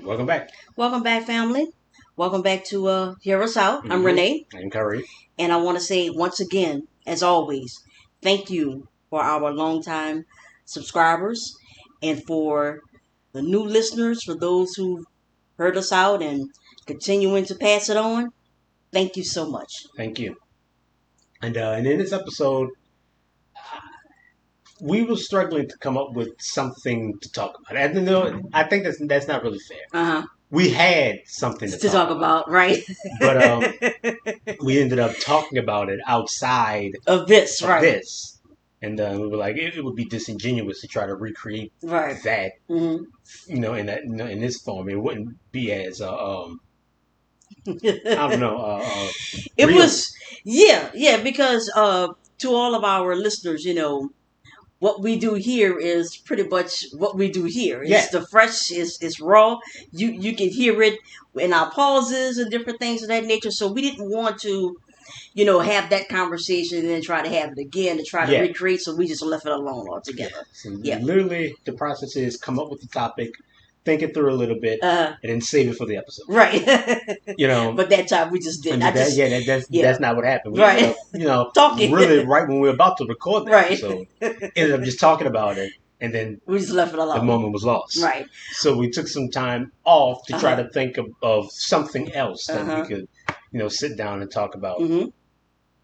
Welcome back. Welcome back, family. Welcome back to Hear Us Out. I'm Mm-hmm. Renee, I'm Curry. and I want to say once again, as always, thank you for our longtime subscribers and for the new listeners, for those who heard us out and continuing to pass it on. Thank you so much. Thank you. And in this episode, we were struggling to come up with something to talk about. And I think that's not really fair. Uh-huh. We had something to To talk about, right? but we ended up talking about it outside of this, of right? this, and we were like, it would be disingenuous to try to recreate Right. that, Mm-hmm. in this form. It wouldn't be as I don't know. It Real. was, yeah, because to all of our listeners, what we do here is pretty much what we do here. It's Yeah. the fresh, it's raw. You can hear it in our pauses and different things of that nature. So we didn't want to, have that conversation and then try to have it again to try to recreate. So we just left it alone altogether. So literally, the process is come up with the topic, think it through a little bit, and then save it for the episode. Right. But that time we just didn't. That's not what happened. We right. ended up, talking really right when we were about to record that right. episode, ended up just talking about it, and then we just left it alone. The moment was lost. Right. So we took some time off to try to think of something else that we could, sit down and talk about. Mm-hmm.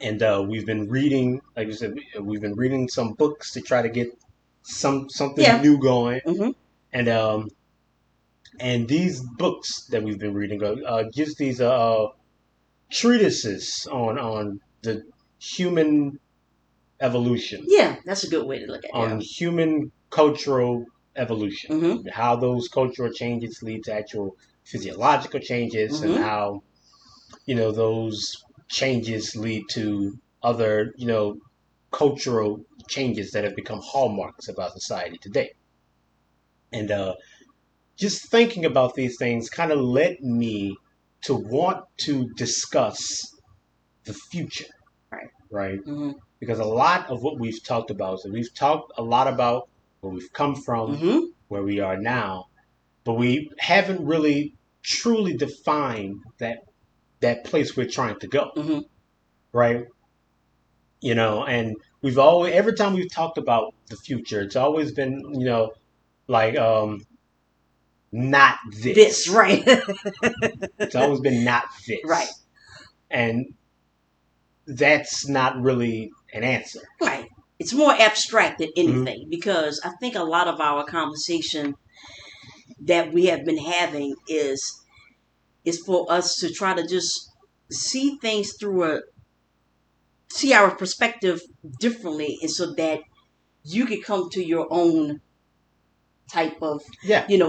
And we've been reading, like you said, we've been reading some books to try to get something new going. Mm-hmm. And these books that we've been reading just these treatises on the human evolution. Yeah, that's a good way to look at it. On human cultural evolution. Mm-hmm. How those cultural changes lead to actual physiological changes, and how, those changes lead to other, cultural changes that have become hallmarks of our society today. And just thinking about these things kind of led me to want to discuss the future. Right? Mm-hmm. Because a lot of what we've talked about, so we've talked a lot about where we've come from, where we are now, but we haven't really truly defined that place we're trying to go. Right? And we've always, every time we've talked about the future, it's always been, like, not this. This, right. It's always been not this. Right. And that's not really an answer. Right. It's more abstract than anything, because I think a lot of our conversation that we have been having is for us to try to just see things see our perspective differently, and so that you can come to your own type of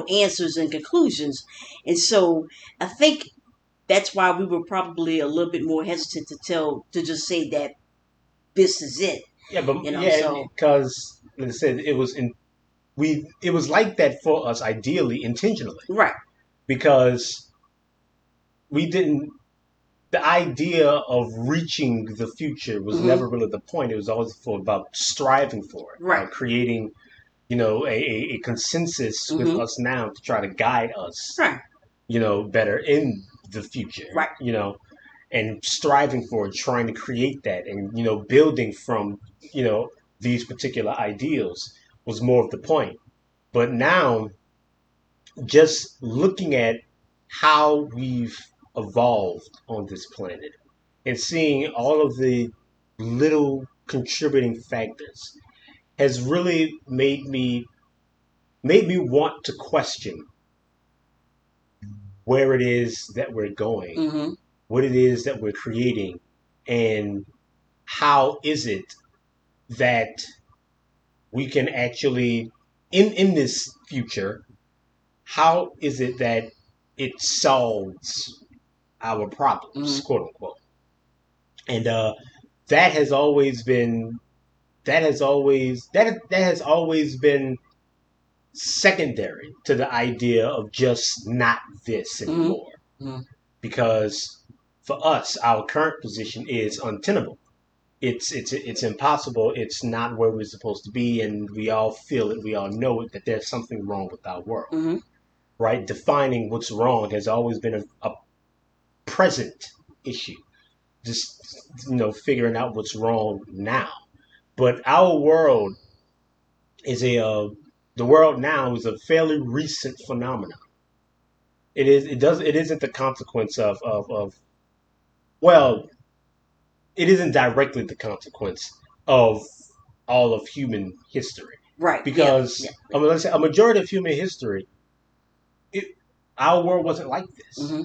answers and conclusions. And so I think that's why we were probably a little bit more hesitant to just say that this is it. Yeah, but because like I said, it was like that for us, ideally, intentionally, right? Because we didn't. The idea of reaching the future was never really the point. It was always about striving for it, right? Creating, a consensus with us now to try to guide us, right? Better in the future, right? And striving for it, trying to create that, and building from these particular ideals was more of the point. But now, just looking at how we've evolved on this planet and seeing all of the little contributing factors has really made me want to question where it is that we're going, what it is that we're creating, and how is it that we can actually, in this future, how is it that it solves our problems, quote unquote. And that has always been secondary to the idea of just not this anymore. Because for us, our current position is untenable. It's impossible. It's not where we're supposed to be, and we all feel it. We all know it, that there's something wrong with our world, right? Defining what's wrong has always been a present issue. Just figuring out what's wrong now. But our world is the world now is a fairly recent phenomenon. It isn't the consequence of well, it isn't directly the consequence of all of human history. Right. Yeah. Because Yeah. I mean, let's say a majority of human history, it, our world wasn't like this. Mm-hmm.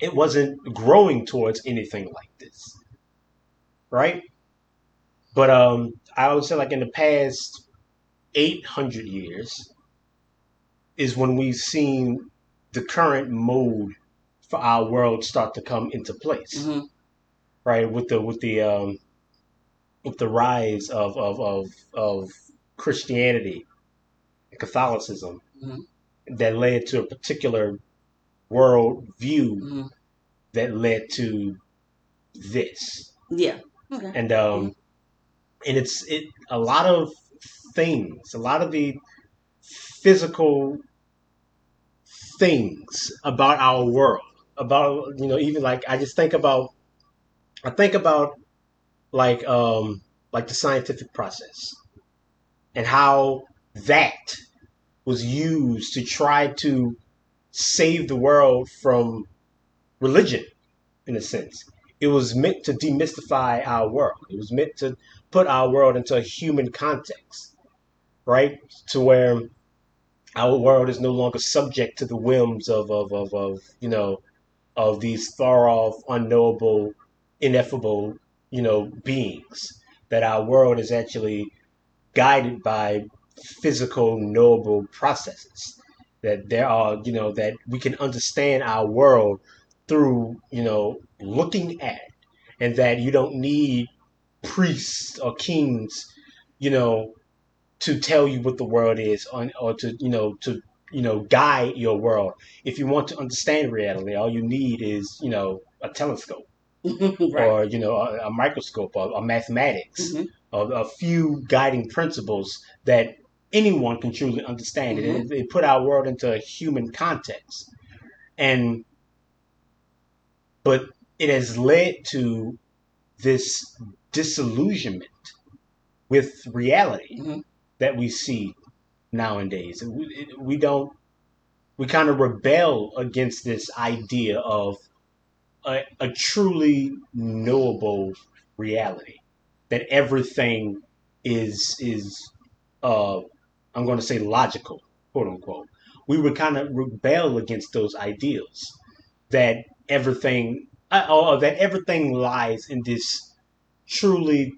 It wasn't growing towards anything like this, right? But I would say like in the past 800 years is when we've seen the current mode for our world start to come into place, Mm-hmm. right? With the rise of Christianity, Catholicism, Mm-hmm. that led to a particular world view Mm-hmm. that led to this, Yeah. Okay. and Mm-hmm. it's a lot of things, a lot of the physical things about our world, about even like I think about like like the scientific process and how that was used to try to save the world from religion in a sense. It was meant to demystify our world. It was meant to put our world into a human context, right? To where our world is no longer subject to the whims of of these far off, unknowable, ineffable, beings. That our world is actually guided by physical, knowable processes. That there are, that we can understand our world through, looking at, and that you don't need priests or kings, you know, to tell you what the world is, or to guide your world. If you want to understand reality, all you need is a telescope, Right. or a microscope, or mathematics, Mm-hmm. or a few guiding principles that anyone can truly understand. Mm-hmm. It put our world into a human context, and but it has led to this disillusionment with reality Mm-hmm. that we see nowadays. We don't. We kind of rebel against this idea of a truly knowable reality, that everything is I'm going to say logical, quote unquote. We would kind of rebel against those ideals that everything or that everything lies in this truly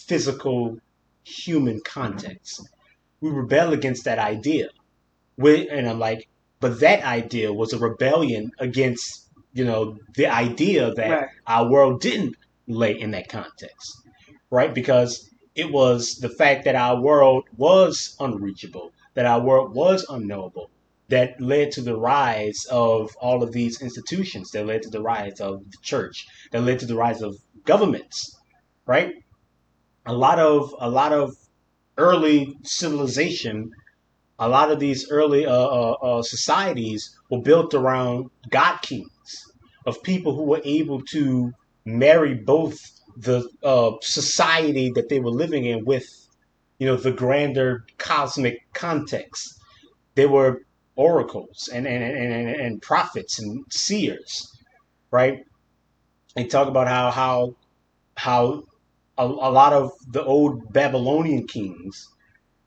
physical human context. We rebel against that idea. And I'm like, but that idea was a rebellion against, the idea that Right. our world didn't lay in that context, right? Because it was the fact that our world was unreachable, that our world was unknowable, that led to the rise of all of these institutions, that led to the rise of the church, that led to the rise of governments, right? A lot of early civilization, a lot of these early societies were built around god kings, of people who were able to marry both the society that they were living in with the grander cosmic context. They were oracles and prophets and seers, right? They talk about how a lot of the old Babylonian kings,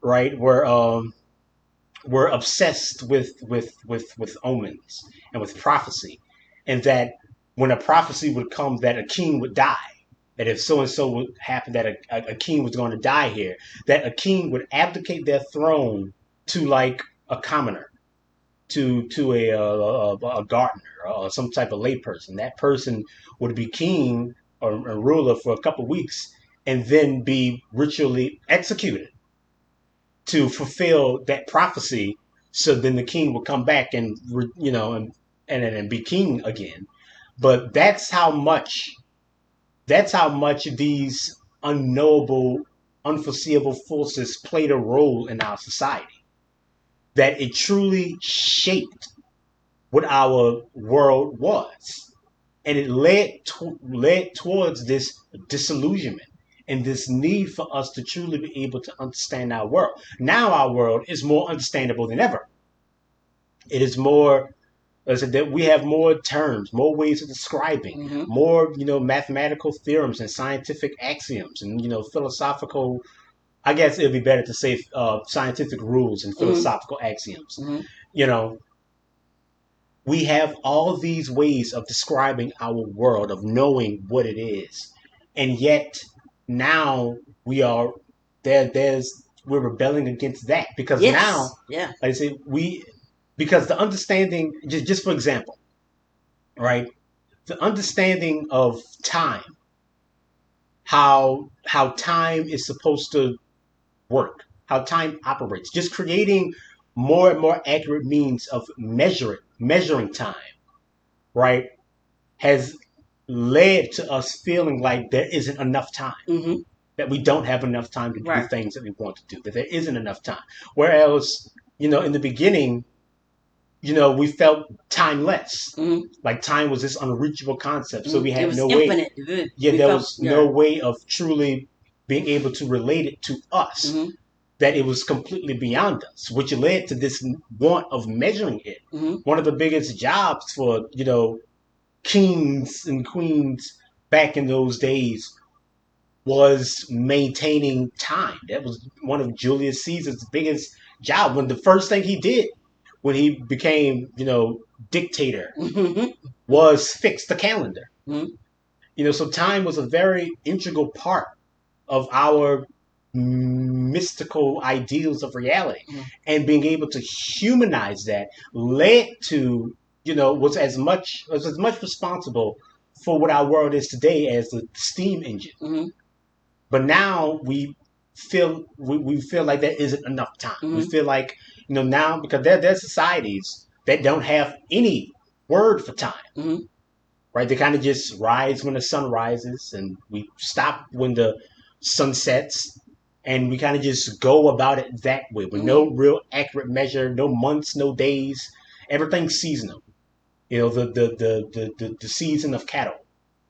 right, were obsessed with omens and with prophecy, and that when a prophecy would come that a king would die, that if so and so would happen, that a king was going to die here, that a king would abdicate their throne to like a commoner, to a gardener or some type of layperson. That person would be king or a ruler for a couple of weeks, and then be ritually executed to fulfill that prophecy. So then the king will come back and and be king again. But that's how much these unknowable, unforeseeable forces played a role in our society. that it truly shaped what our world was, and it led towards this disillusionment and this need for us to truly be able to understand our world. Now our world is more understandable than ever. It is more, as I said, that we have more terms, more ways of describing, more mathematical theorems and scientific axioms, and philosophical. I guess it'd be better to say scientific rules and philosophical axioms. You know, we have all these ways of describing our world, of knowing what it is, and yet now we are we're rebelling against that because now, Yes. Yeah. like I say, because the understanding, just for example, right, the understanding of time, how time is supposed to work, how time operates, just creating more and more accurate means of measuring time, right, has led to us feeling like there isn't enough time, that we don't have enough time to do the Right. things that we want to do, that there isn't enough time. Whereas, in the beginning, we felt timeless. Like time was this unreachable concept. So we It had was no way. infinite. Yeah, We there felt, was yeah. no way of truly being able to relate it to us. That it was completely beyond us, which led to this want of measuring it. One of the biggest jobs for, kings and queens back in those days was maintaining time. That was one of Julius Caesar's biggest job. When the first thing he did when he became, dictator was fix the calendar. So time was a very integral part of our mystical ideals of reality, and being able to humanize that led to was as much responsible for what our world is today as the steam engine. But now we feel like there isn't enough time. We feel like now, because there's societies that don't have any word for time. Right? They kind of just rise when the sun rises, and we stop when the sun sets, and we kind of just go about it that way with no real accurate measure, no months, no days. Everything's seasonal. The season of cattle,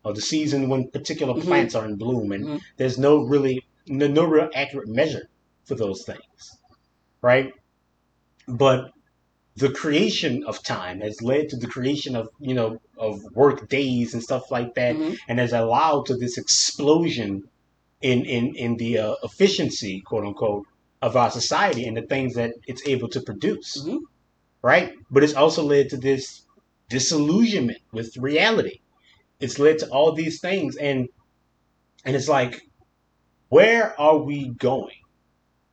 or the season when particular plants are in bloom, and there's no real accurate measure for those things, right? But the creation of time has led to the creation of of work days and stuff like that, and has allowed to this explosion in the efficiency, quote unquote, of our society and the things that it's able to produce, right? But it's also led to this disillusionment with reality. It's led to all these things, and it's like, where are we going?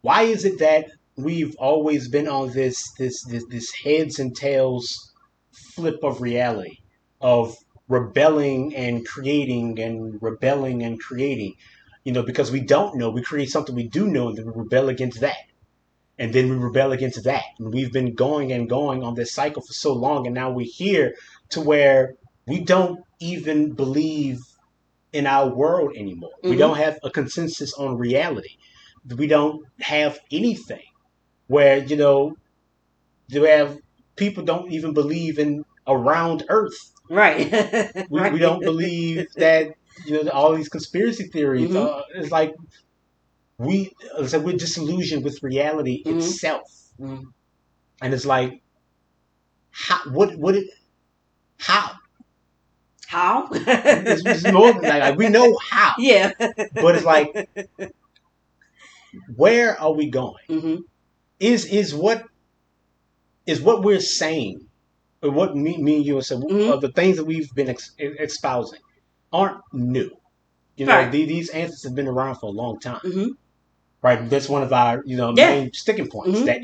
Why is it that we've always been on this heads and tails flip of reality, of rebelling and creating and rebelling and creating? Because we don't know, we create something we do know, and then we rebel against that, and then we rebel against that, and we've been going and going on this cycle for so long, and now we're here to where we don't even believe in our world anymore. We don't have a consensus on reality. We don't have anything where you have people don't even believe in a round Earth. Right. We Right. we don't believe that all these conspiracy theories. It's like we're disillusioned with reality itself, and it's like, how How? it's more than that. Like, we know how, Yeah. but it's like, where are we going? Is what we're saying, or what me and you said, the things that we've been espousing aren't new. Right. These answers have been around for a long time. Right? That's one of our Yeah. main sticking points, that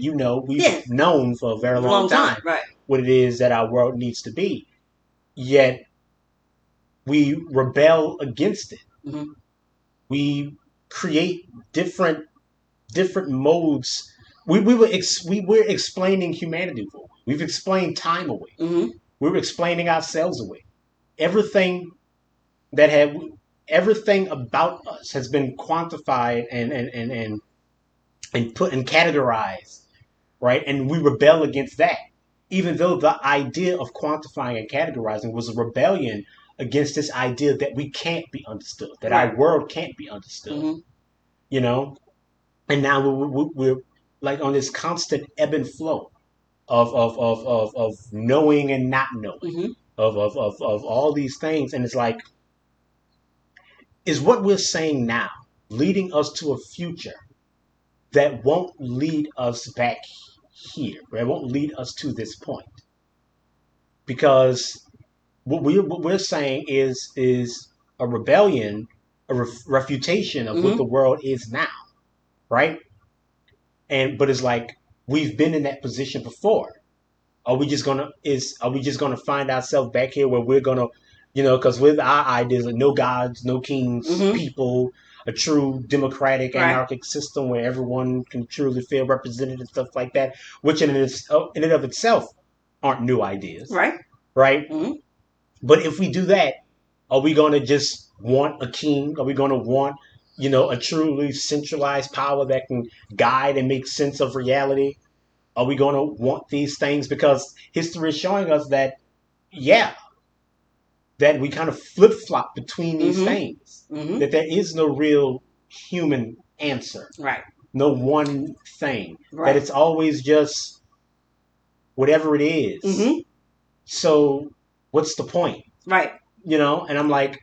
we've Yeah. known for a very long time Right. what it is that our world needs to be. Yet we rebel against it. We create different modes. We're explaining humanity away. We've explained time away. We're explaining ourselves away. Everything that had everything about us has been quantified and put and categorized right? And we rebel against that, even though the idea of quantifying and categorizing was a rebellion against this idea that we can't be understood, that Right. our world can't be understood, Mm-hmm. you know. And now we're like on this constant ebb and flow of knowing and not knowing, Mm-hmm. of all these things. And it's like, is what we're saying now leading us to a future that won't lead us back here, that won't lead us to this point? Because what we're saying is a rebellion, a refutation of what Mm-hmm. the world is now, right? And but it's like we've been in that position before. Are we just gonna find ourselves back here where we're gonna, because with our ideas of no gods, no kings, Mm-hmm. people, a true democratic Right. anarchic system where everyone can truly feel represented and stuff like that, which in and of itself aren't new ideas, Right. right? Mm-hmm. But if we do that, are we going to just want a king? Are we going to want, a truly centralized power that can guide and make sense of reality? Are we going to want these things? Because history is showing us that, yeah, that we kind of flip flop between these Mm-hmm. things, Mm-hmm. that there is no real human answer, Right. no one thing, that Right. it's always just whatever it is. Mm-hmm. So what's the point? Right. And I'm like,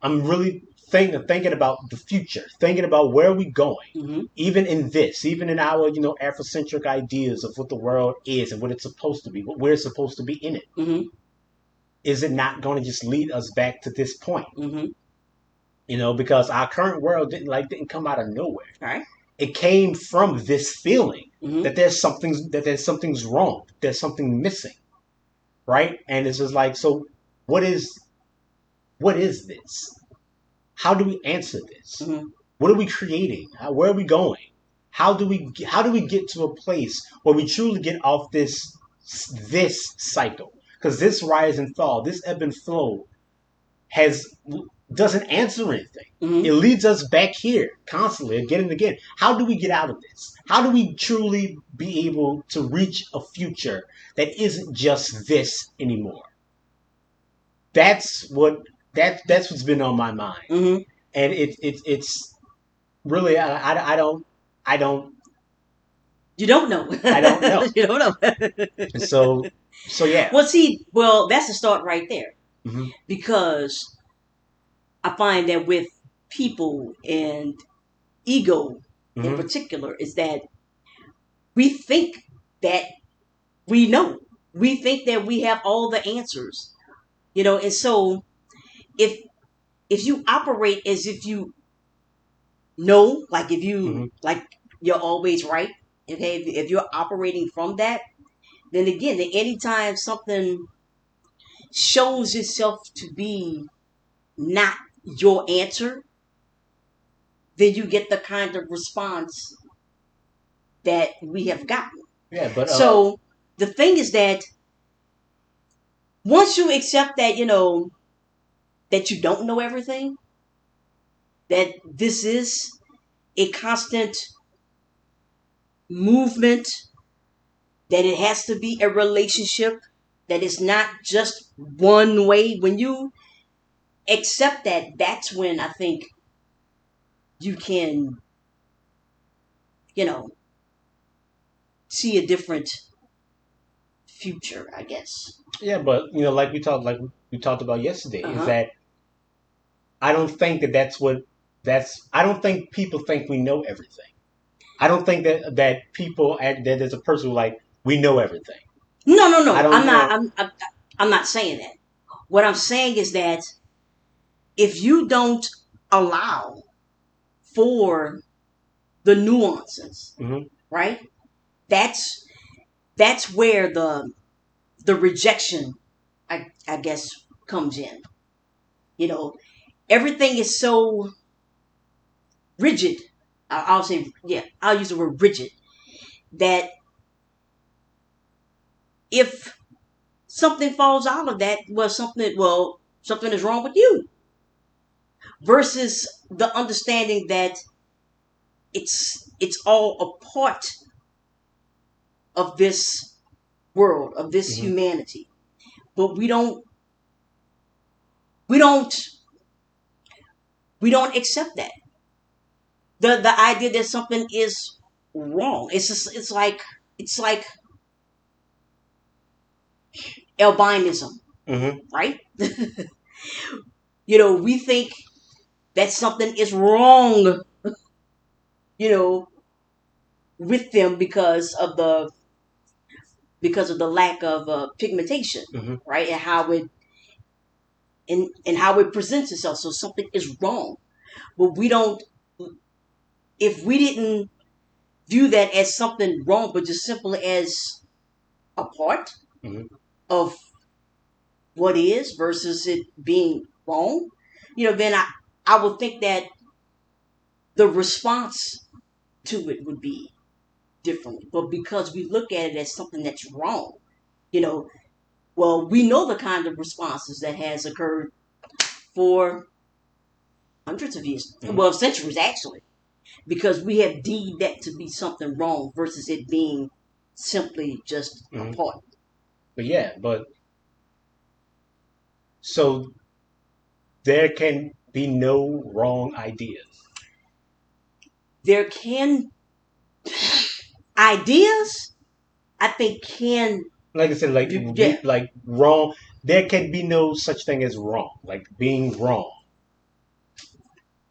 I'm really thinking about the future, thinking about where are we going, Mm-hmm. even in our Afrocentric ideas of what the world is and what it's supposed to be, what we're supposed to be in it. Mm-hmm. Is it not going to just lead us back to this point? Mm-hmm. Because our current world didn't come out of nowhere. Right. It came from this feeling Mm-hmm. that there's something's wrong, there's something missing, right? And it's just like, so what is this? How do we answer this? Mm-hmm. What are we creating? Where are we going? How do we get to a place where we truly get off this cycle? Because this rise and fall, this ebb and flow, has doesn't answer anything. Mm-hmm. It leads us back here constantly, again and again. How do we get out of this? How do we truly be able to reach a future that isn't just this anymore? That's that's what's been on my mind, Mm-hmm. and it's really, I don't You don't know. I don't know. You don't know. So yeah. Well, see, that's a start right there Hmm. because I find that with people and ego in Hmm. particular is that we think that we know. We think that we have all the answers, and so if you operate as if you know, like if you Hmm. like you're always right, okay, if you're operating from that, then again, anytime something shows itself to be not your answer, then you get the kind of response that we have gotten. Yeah, but So the thing is that once you accept that, that you don't know everything, that this is a constant movement, that it has to be a relationship, that it's not just one way. When you accept that, that's when I think you can, you know, see a different future, I guess. yeah, but like we talked about yesterday, Uh is huh. that I don't think I don't think people think we know everything. I don't think that people act that there's a person who, like, we know everything. No, no, I no. don't know. I'm not saying that. What I'm saying is that if you don't allow for the nuances, Hmm. right? That's where the rejection, I guess, comes in. You know, everything is so rigid. I'll say, yeah, I'll use the word rigid. That if something falls out of that, something is wrong with you. Versus the understanding that it's all a part of this world, of this Mm-hmm. humanity. But we don't we don't accept that. The idea that something is wrong. It's like albinism, Mm-hmm. right? We think that something is wrong, you know, with them because of the lack of pigmentation, Mm-hmm. right? And how it presents itself. So something is wrong, but we don't. If we didn't view that as something wrong, but just simply as a part Mm-hmm. of what is versus it being wrong, then I would think that the response to it would be differently. But because we look at it as something that's wrong, you know, well, we know the kind of responses that has occurred for hundreds of years, Mm-hmm. well, centuries actually, because we have deemed that to be something wrong versus it being simply just a Mm-hmm. part. But yeah, but so there can be no wrong ideas. There can ideas, I think, can Like I said, yeah. like wrong. There can be no such thing as wrong, like being wrong.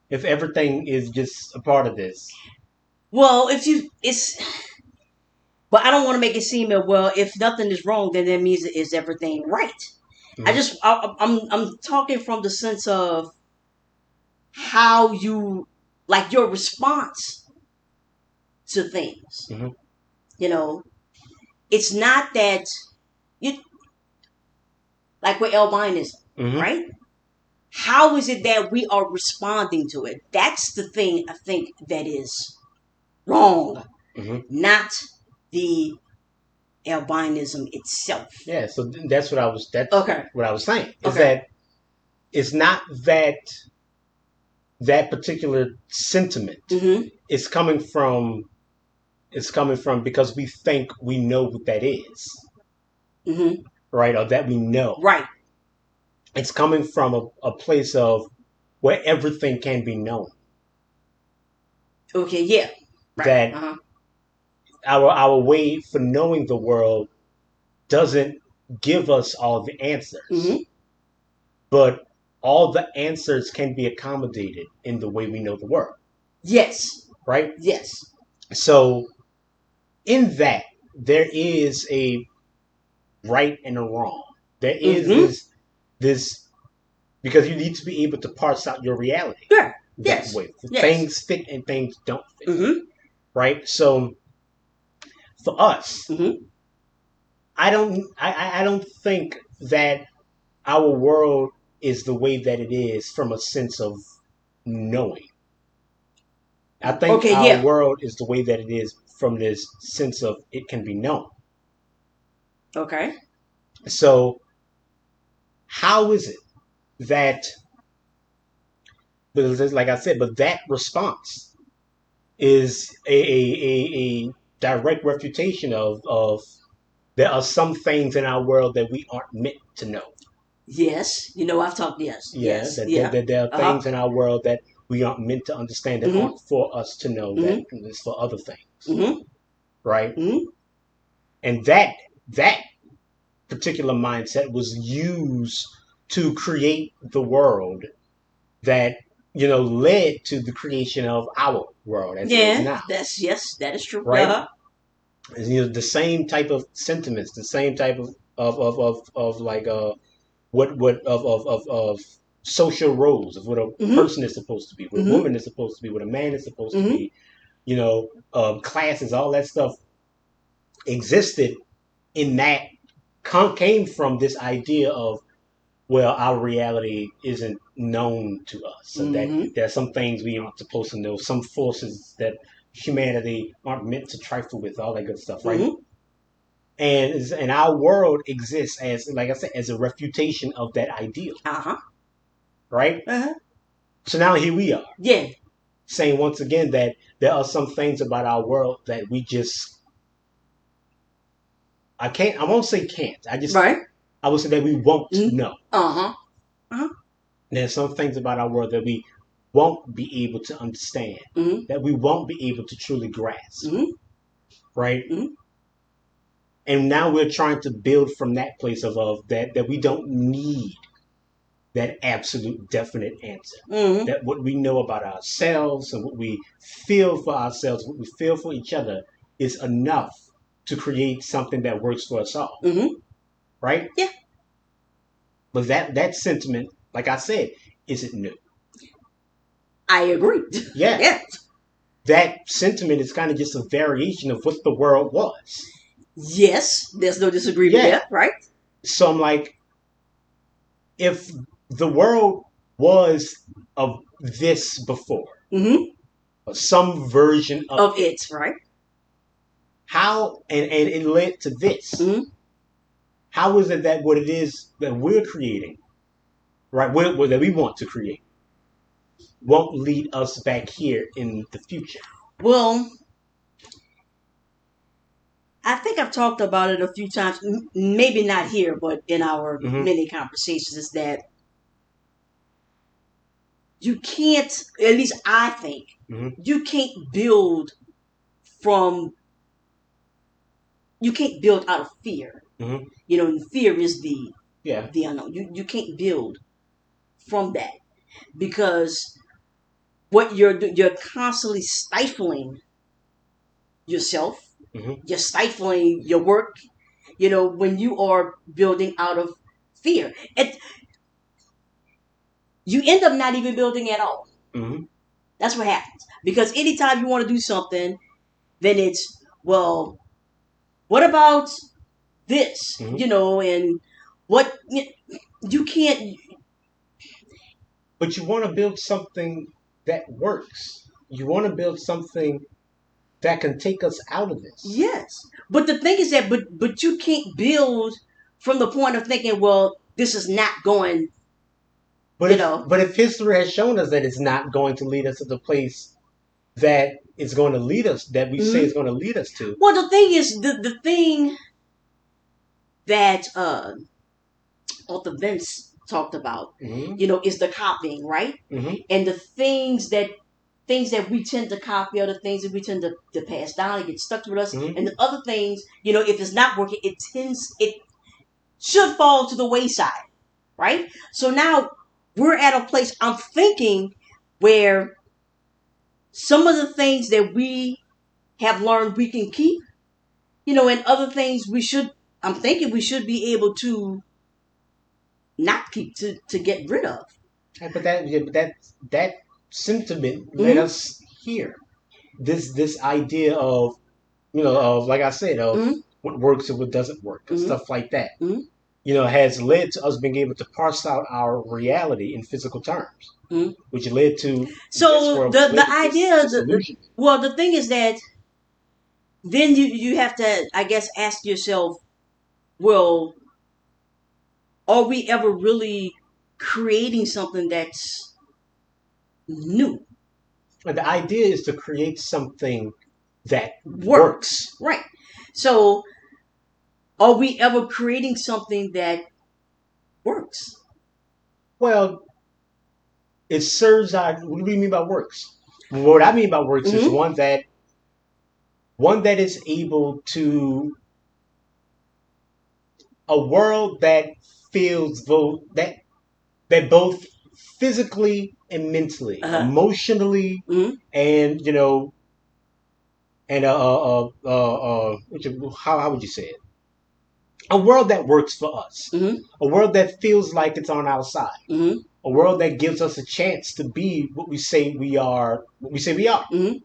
If everything is just a part of this. Well, if you it's but I don't want to make it seem that, well, if nothing is wrong, then that means is everything right. Mm-hmm. I'm talking from the sense of how you like your response to things. Mm-hmm. You know, it's not that you like with albinism, Mm-hmm. right? How is it that we are responding to it? That's the thing I think that is wrong, Mm-hmm. not the albinism itself. Yeah, so that's Okay. what I was saying. Is Okay. that it's not that that particular sentiment Mm-hmm. is coming from because we think we know what that is, Mm-hmm. right? Or that we know. Right. It's coming from a place of where everything can be known. Okay. Yeah. Right. That Uh huh. our way for knowing the world doesn't give us all the answers, Mm-hmm. but all the answers can be accommodated in the way we know the world, Yes. right? Yes. So in that there is a right and a wrong. There is Mm-hmm. this because you need to be able to parse out your reality Sure. that Yes. way. Yes. Things fit and things don't fit, Mm-hmm. right? So for us, Mm-hmm. I don't think that our world is the way that it is from a sense of knowing. I think Okay. our Yeah. world is the way that it is from this sense of it can be known. Okay. So how is it that, but like I said, but that response is a direct refutation of there are some things in our world that we aren't meant to know. Yes. I've talked. Yes. Yeah, Yes. Yeah. that there are Uh huh. things in our world that we aren't meant to understand that Mm-hmm. aren't for us to know that Mm-hmm. is for other things, Mm-hmm. right? Mm-hmm. And that particular mindset was used to create the world that led to the creation of our world as it is Yeah. now, Yes. That is true. Uh right? huh. And, the same type of sentiments, the same type of like of social roles of what a Mm-hmm. person is supposed to be, what a Mm-hmm. woman is supposed to be, what a man is supposed to Mm-hmm. be, classes, all that stuff existed in that came from this idea of, well, our reality isn't known to us, so that Mm-hmm. there are some things we aren't supposed to know, some forces that humanity aren't meant to trifle with, all that good stuff, right? Mm-hmm. And our world exists as, like I said, as a refutation of that ideal, Uh huh. right? Uh huh. So now here we are Yeah. saying once again that there are some things about our world that we just I can't. I won't say can't. Right. I would say that we won't Mm-hmm. know. Uh-huh. Uh-huh. There's some things about our world that we won't be able to understand, Mm-hmm. that we won't be able to truly grasp, Mm-hmm. right? Mm-hmm. And now we're trying to build from that place of that we don't need that absolute definite answer. Mm-hmm. That what we know about ourselves and what we feel for ourselves, what we feel for each other is enough to create something that works for us all, Mm-hmm. right? Yeah. But that sentiment, like I said, isn't new. I agree. Yeah, Yeah. that sentiment is kind of just a variation of what the world was. Yes. There's no disagreement Yeah. there, right? So I'm like, if the world was of this before, Mm-hmm. or some version of Of it, it, right? how and it led to this. Mm-hmm. How is it that what it is that we're creating, right, that we want to create, won't lead us back here in the future? Well, I think I've talked about it a few times, maybe not here, but in our Mm-hmm. many conversations, is that you can't, at least I think, Mm-hmm. you can't build from, you can't build out of fear. Mm-hmm. You know, and fear is Yeah. the unknown. You can't build from that because what you're constantly stifling yourself. Mm-hmm. You're stifling your work. You know, when you are building out of fear, you end up not even building at all. Mm-hmm. That's what happens. Because anytime you want to do something, then it's, well, what about this? Mm-hmm. You know, and what you can't. But you want to build something that works. You want to build something that can take us out of this. Yes, but the thing is that, but you can't build from the point of thinking, well, this is not going. But You if know, but if history has shown us that it's not going to lead us to the place that it's going to lead us, that we say mhm. it's going to lead us to. Well, the thing is, the thing that Arthur Vince talked about, Mm-hmm. you know, is the copying, right? Mm-hmm. And the things that we tend to copy are the things that we tend to pass down and get stuck with us. And Mm-hmm. the other things, you know, if it's not working, it should fall to the wayside, right? So now we're at a place, I'm thinking, where some of the things that we have learned we can keep, you know, and other things I'm thinking we should be able to not keep, to get rid of. But that sentiment led Mm-hmm. us here. This idea of of, like I said, of Mm-hmm. what works and what doesn't work and Mm-hmm. stuff like that. Mm-hmm. Has led to us being able to parse out our reality in physical terms, Mm-hmm. which led to this So world, which led the to idea, this illusion. well, the thing is that then you have to, I guess, ask yourself, well, are we ever really creating something that's new? And the idea is to create something that Works. works. Right. So are we ever creating something that works? Well, it serves our. What do you mean by works? What I mean by works is Mm-hmm. one that is able to a world that feels that both physically and mentally, Uh-huh. emotionally, Mm-hmm. and and how would you say it? A world that works for us, Mm-hmm. a world that feels like it's on our side, Mm-hmm. a world that gives us a chance to be what we say we are, what we say we are. Mm-hmm.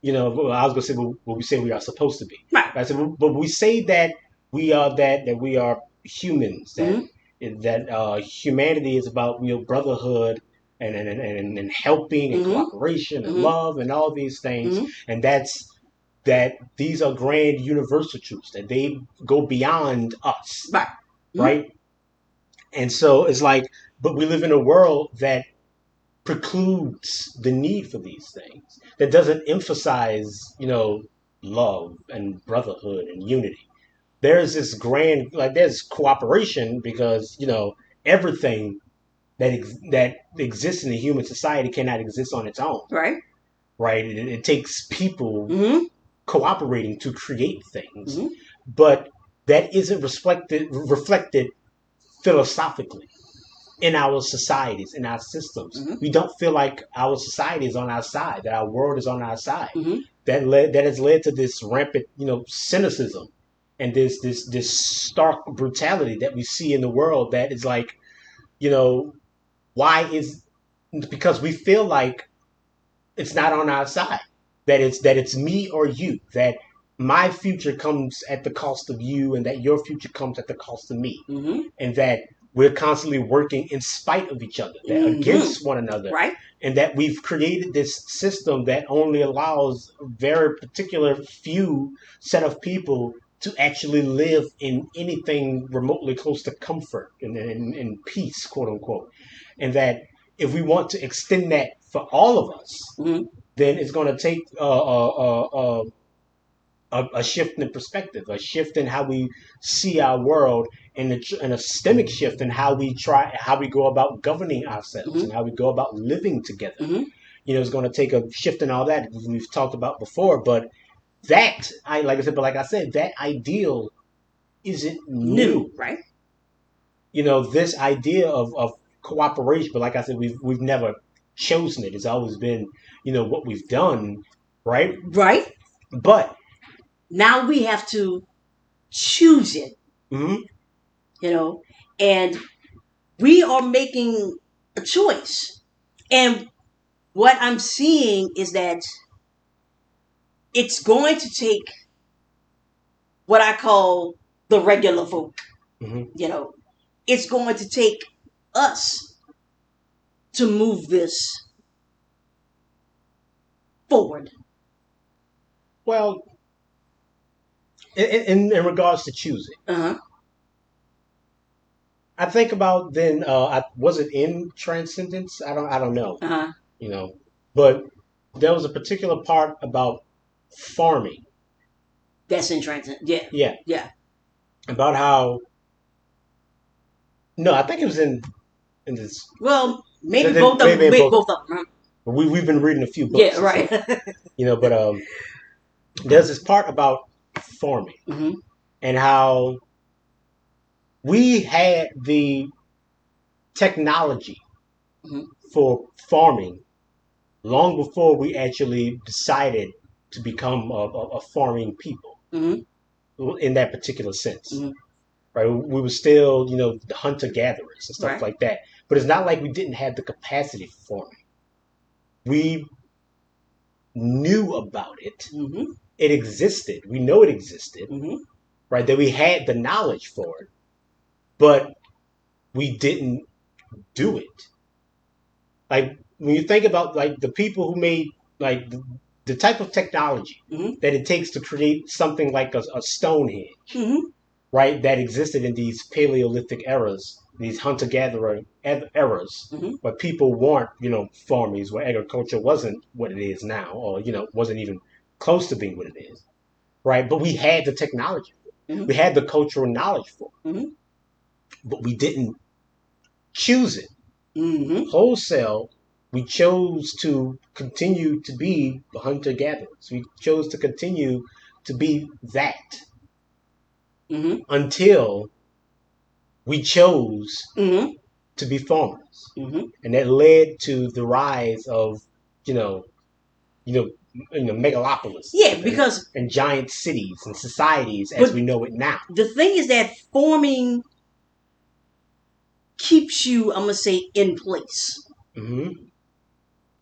I was gonna say what we say we are supposed to be. Right. Right? So, but we say that we are that we are humans. Mm-hmm. That humanity is about brotherhood and helping and Mm-hmm. cooperation and Mm-hmm. love and all these things. Mm-hmm. And that these are grand universal truths that they go beyond us, Right. Mm-hmm. right? And so it's like, but we live in a world that precludes the need for these things, that doesn't emphasize love and brotherhood and unity, there's this grand, like there's cooperation because everything that exists in the human society cannot exist on its own, Right. right? It takes people Mm-hmm. cooperating to create things, Mm-hmm. but that isn't reflected philosophically in our societies, in our systems. Mm-hmm. We don't feel like our society is on our side, that our world is on our side. Mm-hmm. That has led to this rampant, cynicism and this stark brutality that we see in the world. That is like, you know, why is because we feel like it's not on our side. That it's me or you. That my future comes at the cost of you, and that your future comes at the cost of me, Mm-hmm. and that we're constantly working in spite of each other, that Mm-hmm. against one another, Right. and that we've created this system that only allows a very particular few set of people to actually live in anything remotely close to comfort and peace, quote unquote, and that if we want to extend that for all of us, Mm-hmm. then it's going to take a shift in perspective, a shift in how we see our world, and a systemic shift in how we go about governing ourselves Mm-hmm. and how we go about living together. Mm-hmm. It's going to take a shift in all that we've talked about before. But like I said, that ideal isn't New. new. Right. This idea of cooperation, but like I said, we've never chosen it. It's always been, what we've done, right? Right. But Now we have to choose it. mhm, And we are making a choice. And what I'm seeing is that it's going to take what I call the regular folk. mhm. It's going to take us to move this forward. Well, in regards to choosing, Uh-huh. I think about then. Was it in Transcendence? I don't know. Uh-huh. But there was a particular part about farming. That's in transit. Yeah. Yeah, Yeah. about how. No, I think it was in this. Well, maybe Maybe both of them. in Maybe both. both of them. We've been reading a few books, Yeah, and right. stuff, but there's this part about farming Mm-hmm. and how we had the technology Mm-hmm. for farming long before we actually decided to become a farming people Mm-hmm. in that particular sense. Mm-hmm. Right? We were still, the hunter gatherers and stuff Right. like that. But it's not like we didn't have the capacity for farming. We knew about it. Mm-hmm. It existed. We know it existed, Mm-hmm. right? That we had the knowledge for it, but we didn't do it. Like when you think about like the people who made like the type of technology Mm-hmm. that it takes to create something like a Stonehenge, Mm-hmm. right? That existed in these Paleolithic eras, these hunter-gatherer eras, Mm-hmm. where people weren't, farmers, where agriculture wasn't what it is now, or wasn't even close to being what it is, right? But we had the technology, Mm-hmm. we had the cultural knowledge for it, Mm-hmm. but we didn't choose it Mm-hmm. wholesale. We chose to continue to be the hunter-gatherers. We chose to continue to be that Mm-hmm. until we chose Mm-hmm. to be farmers, Mm-hmm. and that led to the rise of you know you know megalopolis, Yeah, because and giant cities and societies as but we know it now. the thing is that forming keeps you, I'm gonna say, in place, Hmm.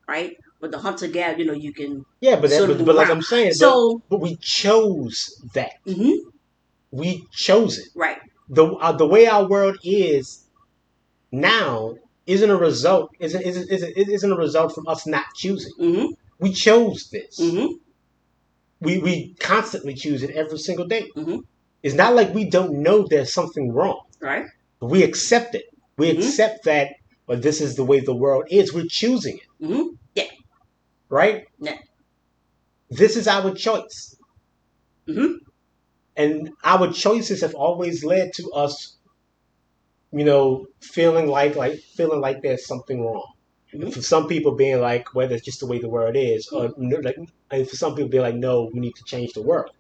right? With the hunter gatherer, you can Yeah, but sort of move but like around. I'm saying, So, but we chose that. mm-hmm. We chose it. Right. The way our world is now isn't a result isn't a result from us not choosing. Mm-hmm. We chose this. Mm-hmm. We constantly choose it every single day. Mm-hmm. It's not like we don't know there's something wrong. Right. But we accept it. We Mm-hmm. accept that, but this is the way the world is. We're choosing it. Mm-hmm. Yeah. Right? Yeah. This is our choice. Mm-hmm. And our choices have always led to us, feeling like there's something wrong. Mm-hmm. For some people being like, whether it's just the way the world is, or like, and for some people being like, no, we need to change the world.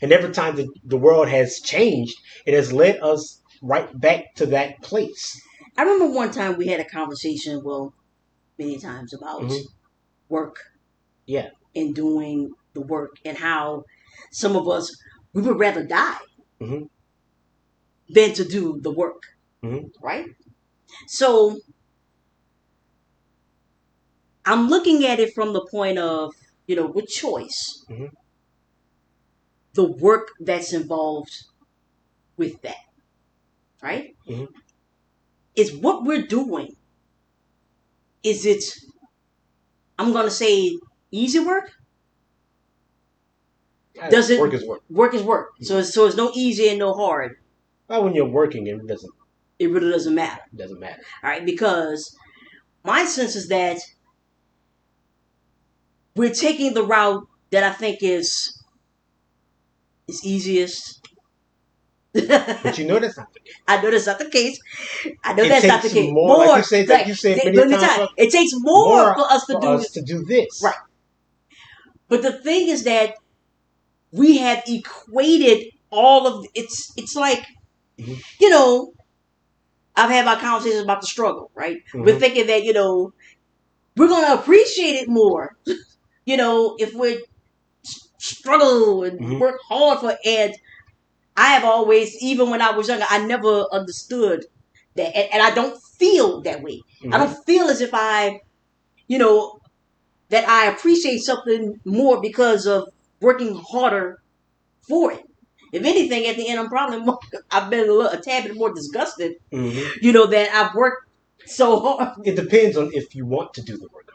And every time the world has changed, it has led us right back to that place. I remember one time we had a conversation, well, many times about work. Yeah. And doing the work, and how some of us, we would rather die than to do the work. Right? So I'm looking at it from the point of, with choice, the work that's involved with that, right? Is what we're doing, is it, I'm going to say, easy work? Does it work is work? Work is work. So it's no easy and no hard. Well, when you're working, it really doesn't matter. It doesn't matter. All right, because my sense is that we're taking the route that I think is easiest. But that's not the case. I know that's not the case. It not the case. More, like you said many times. It takes more for us to do this. Right. But the thing is that we have equated all of it's like, I've had my conversations about the struggle, right? We're thinking that, we're going to appreciate it more, if we struggle and work hard for it. And I have always, even when I was younger, I never understood that. And I don't feel that way. I don't feel as if I, that I appreciate something more because of working harder for it. If anything, at the end, I've been a tad bit more disgusted, that I've worked so hard. It depends on if you want to do the work.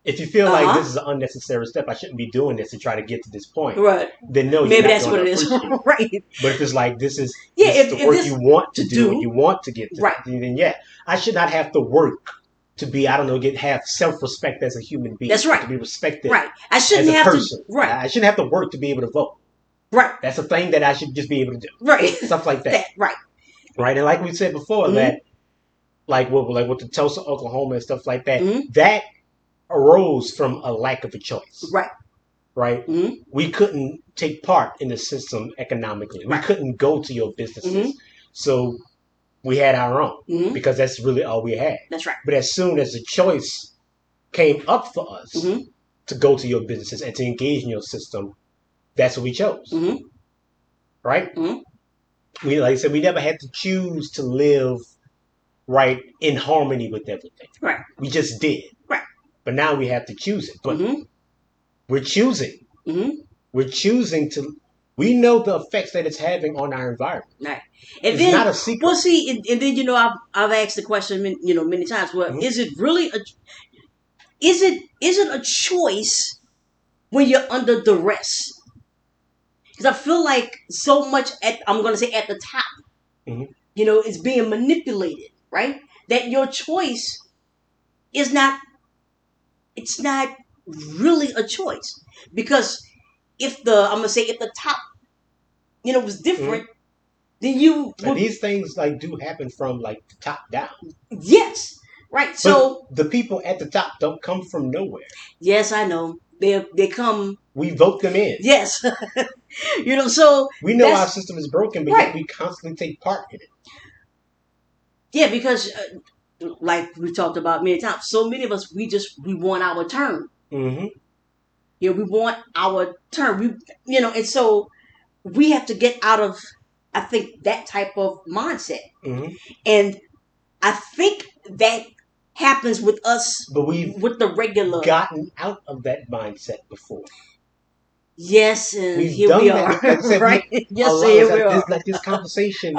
If you feel like this is an unnecessary step, I shouldn't be doing this to try to get to this point. Right. Then no, maybe that's what it is. Right. But if it's like this is the work you want to do and you want to get to, right. Then yeah, I should not have to work to be, have self-respect as a human being. That's right. To be respected. Right. I shouldn't as a have person. to. Right. I shouldn't have to work to be able to vote. Right. That's a thing that I should just be able to do. Right. Stuff like that. Right. Right. And like we said before, that like with the Tulsa, Oklahoma and stuff like that, that arose from a lack of a choice. Right. Right. We couldn't take part in the system economically. We couldn't go to your businesses. So we had our own because that's really all we had. That's right. But as soon as the choice came up for us to go to your businesses and to engage in your system, that's what we chose. Right? We, like I said, we never had to choose to live right in harmony with everything. Right. We just did. Right. But now we have to choose it. But we're choosing. We're choosing to. We know the effects that it's having on our environment. Right. And it's not a secret. Well, see, and then I've asked the question, many times. Well, is it really is it a choice when you're under duress? Because I feel like so much I'm going to say at the top, it's being manipulated, right? That your choice is not. It's not really a choice, because if the top, was different, then you. And these things do happen from the top down. Yes, right. But so the people at the top don't come from nowhere. Yes, I know. They come. We vote them in. Yes, So we know our system is broken, but yet we constantly take part in it. Yeah, because like we talked about many times, so many of us we want our turn. We want our turn. And so we have to get out of, I think, that type of mindset. And I think that happens with us, but with the regular gotten out of that mindset before. Yes, and here we are. Right? Yes, here we are. This conversation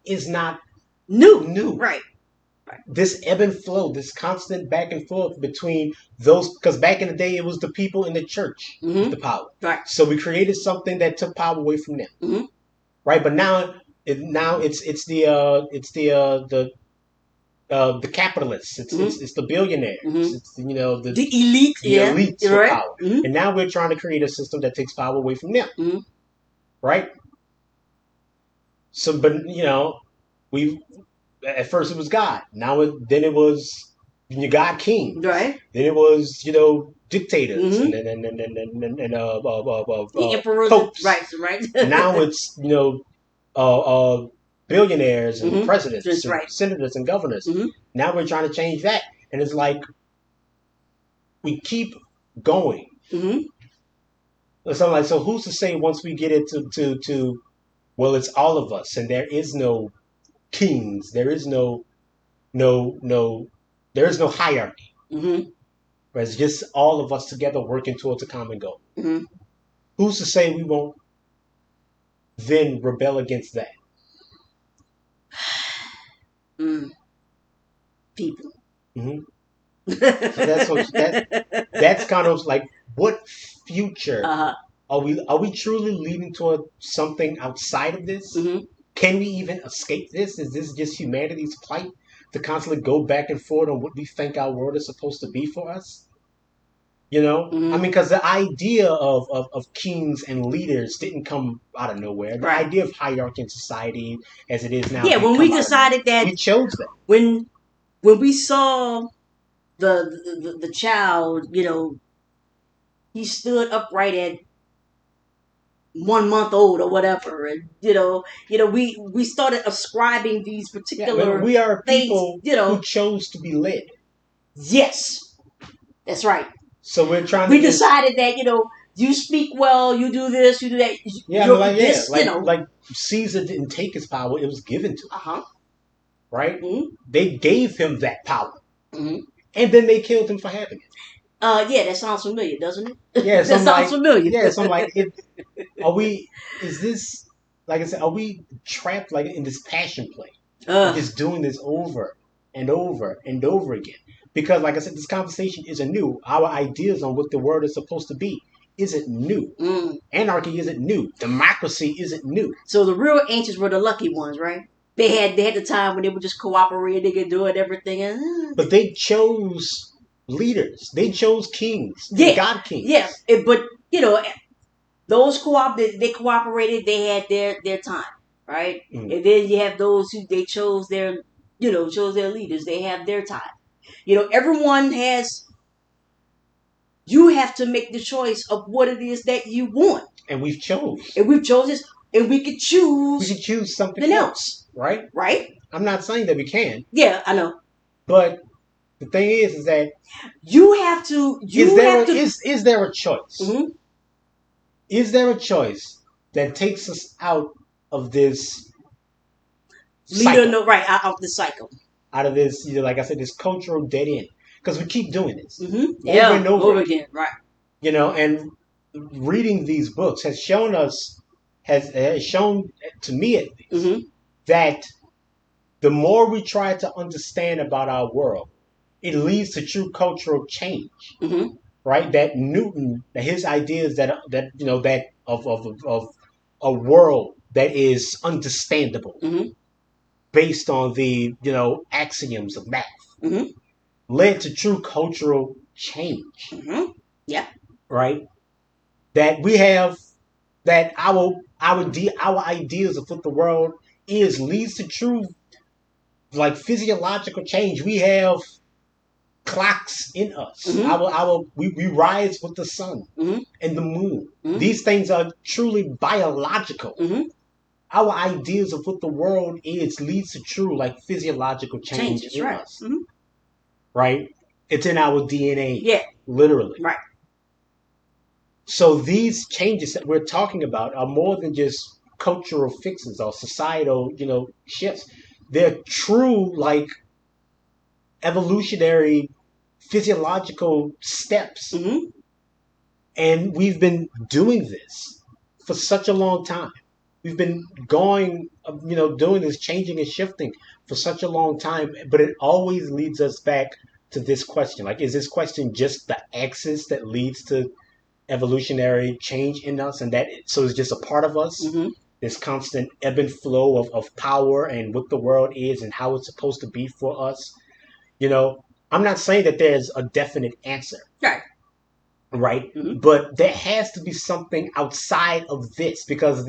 is not new. Right. This ebb and flow, this constant back and forth between those, because back in the day it was the people in the church with the power. Right. So we created something that took power away from them. Right. But now it's the capitalists. It's the billionaires. It's the elite. The elites with power. And now we're trying to create a system that takes power away from them. Right. So, but we at first it was God. Then it was God kings. Right. Then it was dictators Mm-hmm. The and emperors, right, popes. right. Now it's uh, uh, billionaires and Mm-hmm. presidents That's and right. senators and governors. Mm-hmm. Now we're trying to change that, and it's like we keep going. Mm-hmm. So I'm like, so who's to say once we get it to well, it's all of us, and there is no kings, there is no there is no hierarchy. Mm-hmm. It's just all of us together working towards a common goal. Mm-hmm. Who's to say we won't then rebel against that? Mm. People. Mm-hmm. So that's kind of like what future Uh-huh. are we truly leading toward something outside of this? Mm-hmm. Can we even escape this? Is this just humanity's plight to constantly go back and forth on what we think our world is supposed to be for us? I Mm-hmm. mean, because the idea of kings and leaders didn't come out of nowhere. The Right. idea of hierarchy in society as it is now Yeah, didn't when we come out of nowhere. decided that, We chose that. when we saw the child, he stood upright at 1 month old or whatever, and we started ascribing these Yeah, I mean, particular we are things. people who chose to be led. Yes, that's right. So we're trying to We just decided that you speak well, you do this, you do that. yeah, I mean, You're like yeah, this, like Caesar didn't take his power; it was given to him, Uh huh. right? Mm-hmm. They gave him that power, Mm-hmm. and then they killed him for having it. Yeah, that sounds familiar, doesn't it? Yeah, so That I'm sounds like, familiar. yeah, so I'm like, are we? Is this like I said? Are we trapped like in this passion play of Uh. just doing this over and over and over again? Because, like I said, this conversation isn't new. Our ideas on what the world is supposed to be isn't new. Mm. Anarchy isn't new. Democracy isn't new. So the real ancients were the lucky ones, right? They had the time when they would just cooperate, they could do it, everything. But they chose leaders. They chose kings and Yeah, god yeah. kings. But those they cooperated. They had their time, right? Mm. And then you have those who they chose their leaders. They have their time. Everyone has. You have to make the choice of what it is that you want, And we've chose. and we've chosen, and we could We choose can choose something something else, right? right? I'm not saying that we can, Yeah, I know. but the thing is that You have to. is You there a, have to. is there a choice? Mm-hmm. Is there a choice that takes us out of this Leader, cycle, no, right out of the cycle. out of this, like I said, this cultural dead end? Because we keep doing this Mm-hmm. over Yeah, and over over again. again. Right. And reading these books has shown us, has shown to me at least, Mm-hmm. that the more we try to understand about our world, it leads to true cultural change. Mm-hmm. Right? That Newton, that his ideas that of a world that is understandable Mm-hmm. based on the axioms of math Mm-hmm. led to true cultural change. Mm-hmm. Yeah. Right? That we have that our ideas of what the world is leads to true like physiological change. We have clocks in us. Mm-hmm. We rise with the sun Mm-hmm. and the moon. Mm-hmm. These things are truly biological. Mm-hmm. Our ideas of what the world is leads to true like physiological change Changes, in right? us. Mm-hmm. Right? It's in our DNA. Yeah. Literally. Right. So these changes that we're talking about are more than just cultural fixes or societal, shifts. They're true like evolutionary physiological steps. Mm-hmm. And we've been doing this for such a long time. We've been going, doing this changing and shifting for such a long time, but it always leads us back to this question. Like, is this question just the axis that leads to evolutionary change in us, and so it's just a part of us? Mm-hmm. This constant ebb and flow of power and what the world is and how it's supposed to be for us. I'm not saying that there's a definite answer. Right. Right? Mm-hmm. But there has to be something outside of this because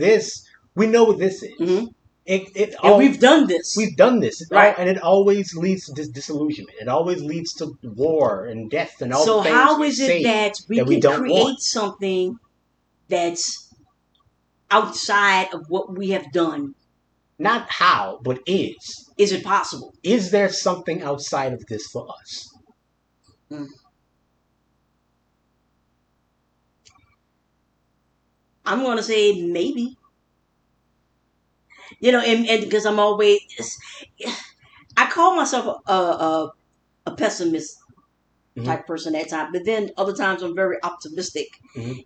we know what this is. Mm-hmm. And we've done this, we've done this. right? And it always leads to this disillusionment. It always leads to war and death and all the So things how we is it say that we that we can don't want. create something that's outside of what we have done? Not how, but is. Is it possible? Is there something outside of this for us? Mm. I'm going to say maybe. And because I'm always, I call myself a pessimist type person at times, but then other times I'm very optimistic,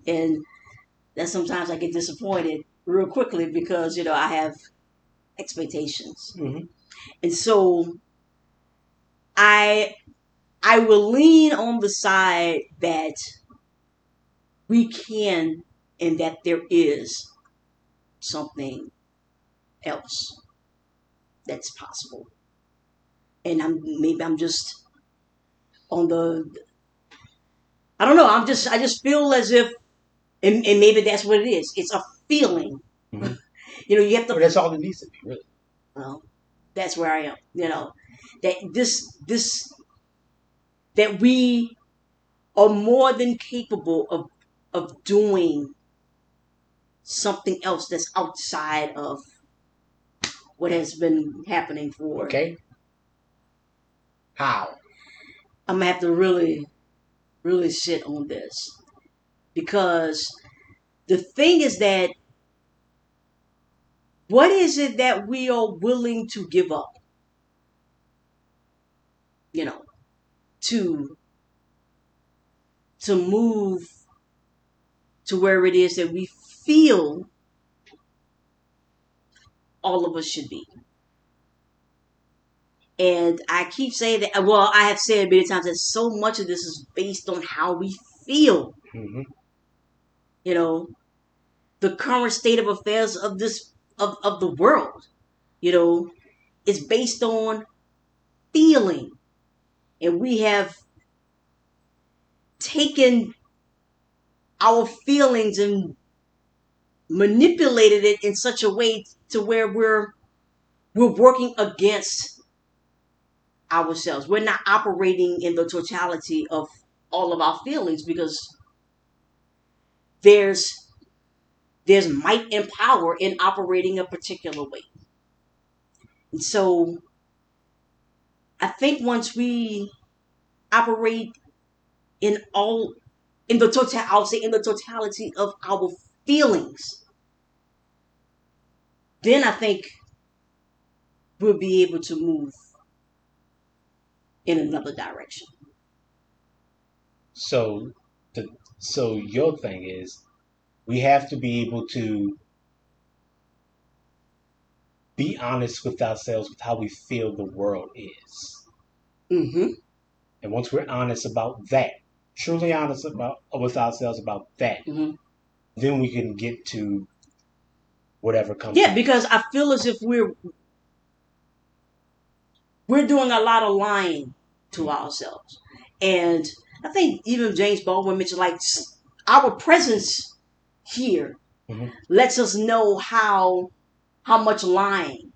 and then sometimes I get disappointed real quickly because I have expectations, and so I I will lean on the side that we can and that there is something else that's possible, and I'm just on the I don't know. I just feel as if, and maybe that's what it is. It's a feeling. Mm-hmm. You have to. Well, that's all it needs to be, really. Well, that's where I am. That this that we are more than capable of doing something else that's outside of what has been happening for. Okay. How? I'm gonna have to really, really sit on this because the thing is that what is it that we are willing to give up? You know, to to move to where it is that we feel all of us should be. And I keep saying that. Well, I have said many times that so much of this is based on how we feel. Mm-hmm. You know, the current state of affairs of this of the world. You know, is based on feeling, and we have taken our feelings and manipulated it in such a way to where we're working against ourselves. We're not operating in the totality of all of our feelings because there's there's might and power in operating a particular way. And so I think once we operate in all in the total I'll say in the totality of our feelings, then I think we'll be able to move in another direction. So, the so your thing is we have to be able to be honest with ourselves with how we feel the world is. Mm-hmm. And once we're honest about that, truly honest about with ourselves about that, Mm-hmm. then we can get to whatever comes Yeah, next. because I feel as if we're doing a lot of lying to ourselves, and I think even James Baldwin mentioned like our presence here Mm-hmm. lets us know how much lying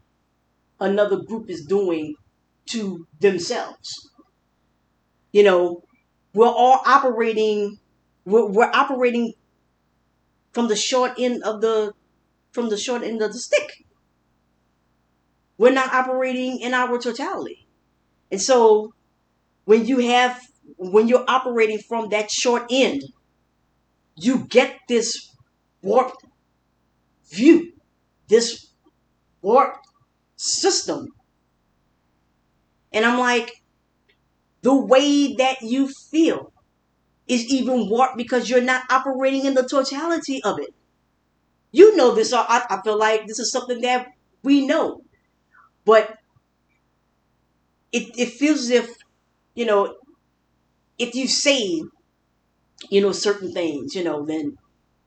another group is doing to themselves. You know, we're all operating. We're operating from the short end of the stick. We're not operating in our totality, and so when you're operating from that short end, you get this warped view, this warped system, and I'm like, the way that you feel is even warped because you're not operating in the totality of it. You know this. I feel like this is something that we know, but it feels as if you know if you say certain things, then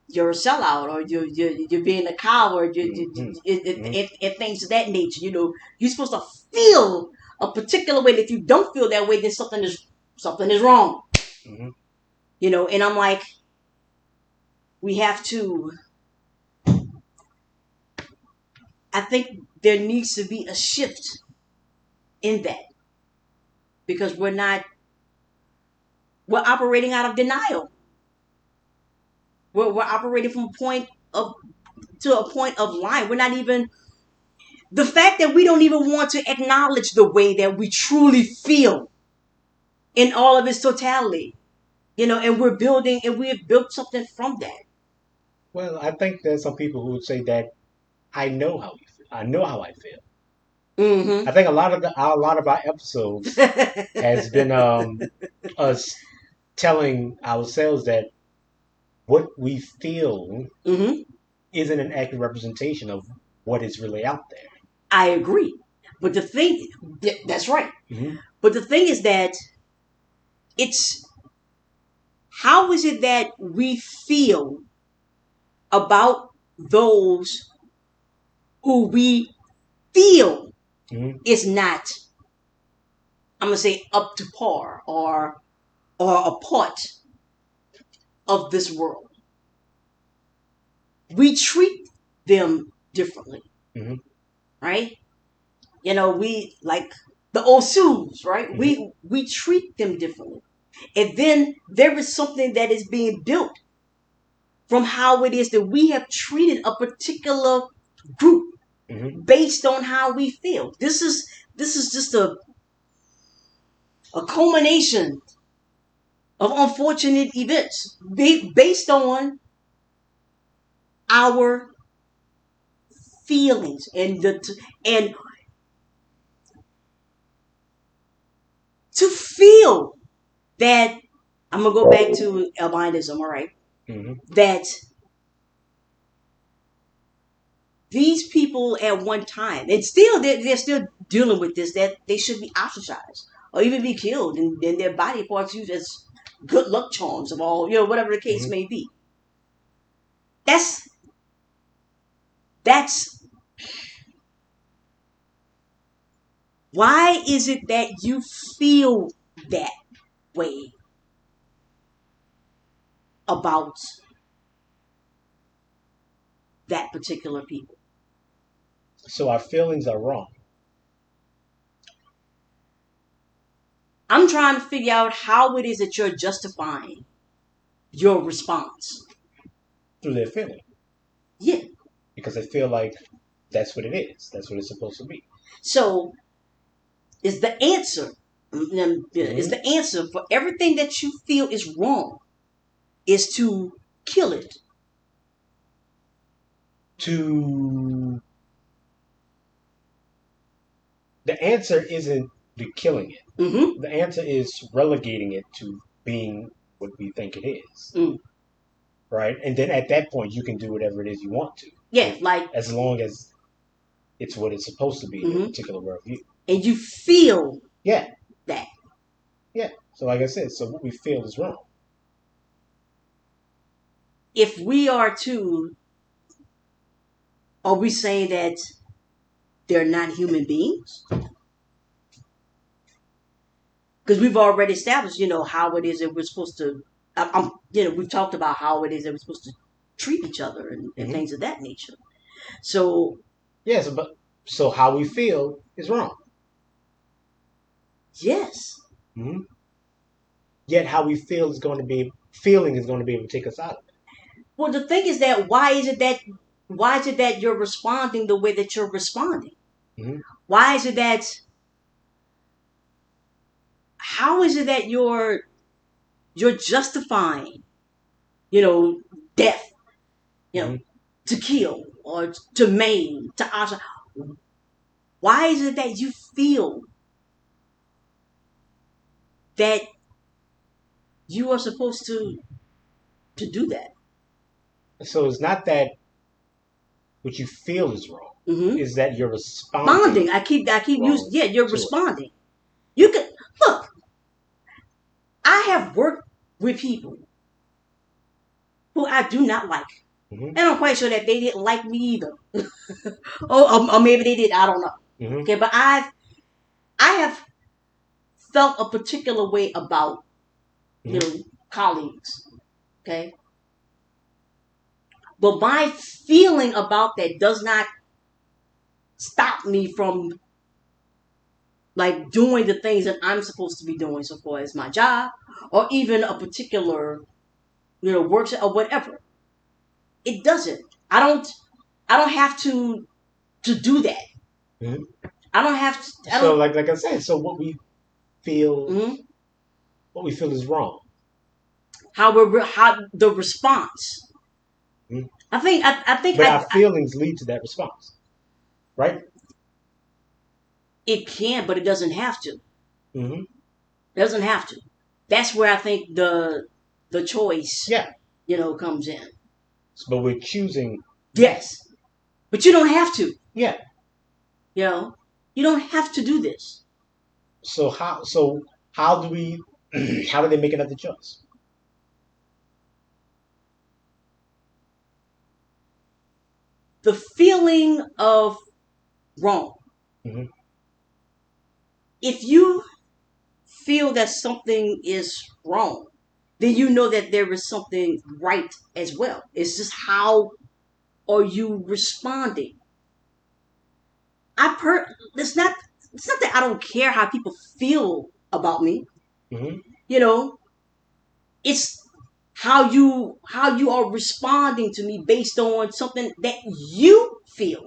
you're a sellout or you're being a coward, Mm-hmm. Mm-hmm. and things of that nature. You're supposed to feel a particular way. And if you don't feel that way, then something is wrong. Mm-hmm. And I'm like, we have to. I think there needs to be a shift in that because we're operating out of denial. We're operating from a point of to a point of lying. We're not even the fact that we don't even want to acknowledge the way that we truly feel in all of its totality. And we have built something from that. Well, I think there's some people who would say that I know how we feel. I know how I feel. Mm-hmm. I think a lot of our episodes has been us telling ourselves that what we feel Mm-hmm. isn't an accurate representation of what is really out there. I agree. But that's right. Mm-hmm. But the thing is that it's how is it that we feel about those who we feel Mm-hmm. is not, I'm gonna say, up to par or a part of this world. We treat them differently, Mm-hmm. right? We like the Osus, right? Mm-hmm. We treat them differently. And then there is something that is being built from how it is that we have treated a particular group Mm-hmm. based on how we feel. This is just a culmination of unfortunate events based on our feelings and to feel that I'm gonna go back to albinism, all right? Mm-hmm. That these people at one time, and still they're still dealing with this, that they should be ostracized or even be killed and their body parts used as good luck charms of all, whatever the case Mm-hmm. may be. That's why is it that you feel that way about that particular people? So our feelings are wrong I'm trying to figure out how it is that you're justifying your response. through their feeling Yeah. because they feel like that's what it is. That's what it's supposed to be. So is the answer is Mm-hmm. the answer for everything that you feel is wrong is to kill it. To the answer isn't the killing it. Mm-hmm. The answer is relegating it to being what we think it is. Mm. Right? And then at that point, you can do whatever it is you want to, Yeah, like as long as it's what it's supposed to be in your mm-hmm. particular worldview. And you feel Yeah, that. yeah. So, like I said, so what we feel is wrong. If we are to, are we saying that they're not human beings? Because we've already established, how it is that we're supposed to. We've talked about how it is that we're supposed to treat each other and Mm-hmm. things of that nature. So Yes, but so how we feel is wrong. yes, Mm-hmm. Yet how we feel is going to be feeling is going to be able to take us out of it. well, the thing is that why is it that you're responding the way that you're responding? Mm-hmm. Why is it that how is it that you're justifying, death, you know, Mm-hmm. to kill or to maim, to ostracize? Why is it that you feel that you are supposed to do that? So it's not that what you feel is wrong; Mm-hmm. is that you're Responding. responding I keep using, wrong yeah, you're to it. responding. You can look. I have worked with people who I do not like. Mm-hmm. And I'm quite sure that they didn't like me either. or maybe they did. I don't know. Mm-hmm. Okay, but I have felt a particular way about you Mm-hmm. know colleagues. Okay, but my feeling about that does not stop me from like doing the things that I'm supposed to be doing, so far as my job or even a particular work or whatever. It doesn't. I don't. I don't have to do that. Mm-hmm. I don't have to. I So don't. like I said, so feel Mm-hmm. what we feel is wrong. How the response. Mm-hmm. I think But our feelings lead to that response, right? it can, but it doesn't have to. Mm-hmm. It doesn't have to. That's where I think the choice, Yeah. comes in. But we're choosing that. Yes, but you don't have to. Yeah. You know, you don't have to do this. So how do we how do they make another choice? The feeling of wrong. Mm-hmm. If you feel that something is wrong, then you know that there is something right as well. It's just how are you responding? It's not that I don't care how people feel about me. Mm-hmm. You know, it's how you are responding to me based on something that you feel.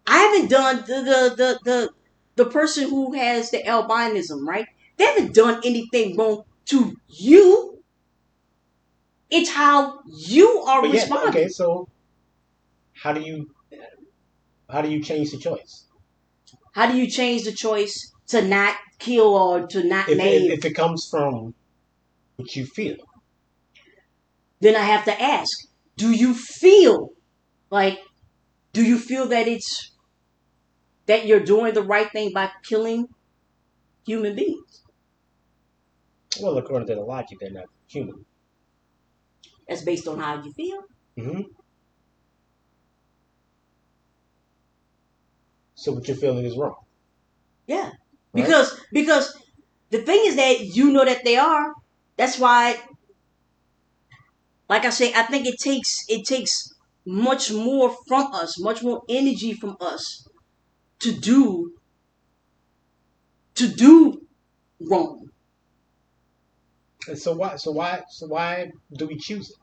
I haven't done the person who has the albinism, right? They haven't done anything wrong to you. It's how you are But yeah, okay. responding. So how do you how do you change the choice? How do you change the choice to not kill or to not If if, maim? if it comes from what you feel, Then I have to ask, do you feel like do you feel that you're doing the right thing by killing human beings? well, according to the logic, they're not human. That's based on how you feel. Mm-hmm. So what you're feeling is wrong, Yeah. right? Because the thing is that you know that they are. That's why, like I say, I think it takes much more from us, much more energy from us to do wrong. And so why do we choose it?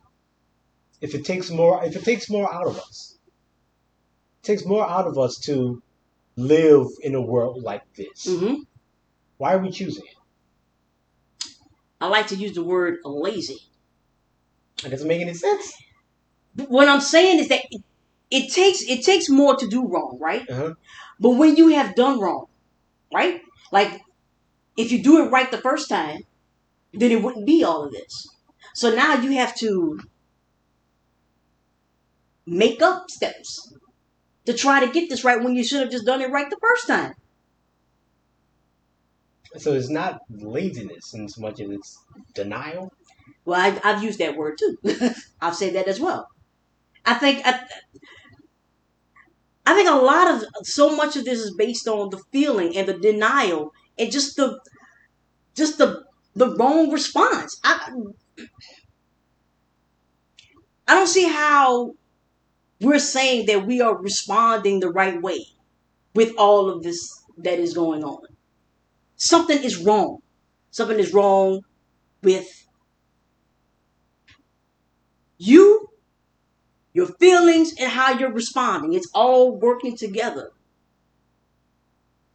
If it takes more out of us, it takes more out of us to live in a world like this. Hmm. Why are we choosing it? I like to use the word lazy. It doesn't make any sense. What I'm saying is that it takes more to do wrong, right? Uh-huh. But when you have done wrong, right? Like if you do it right the first time, then it wouldn't be all of this. So now you have to make up steps to try to get this right when you should have just done it right the first time. So it's not laziness in as much as it's denial. Well, I've used that word too. I've said that as well. I think I think a lot of so much of this is based on the feeling and the denial and just the wrong response. I don't see how we're saying that we are responding the right way with all of this that is going on. Something is wrong. Something is wrong with you, your feelings, and how you're responding. It's all working together.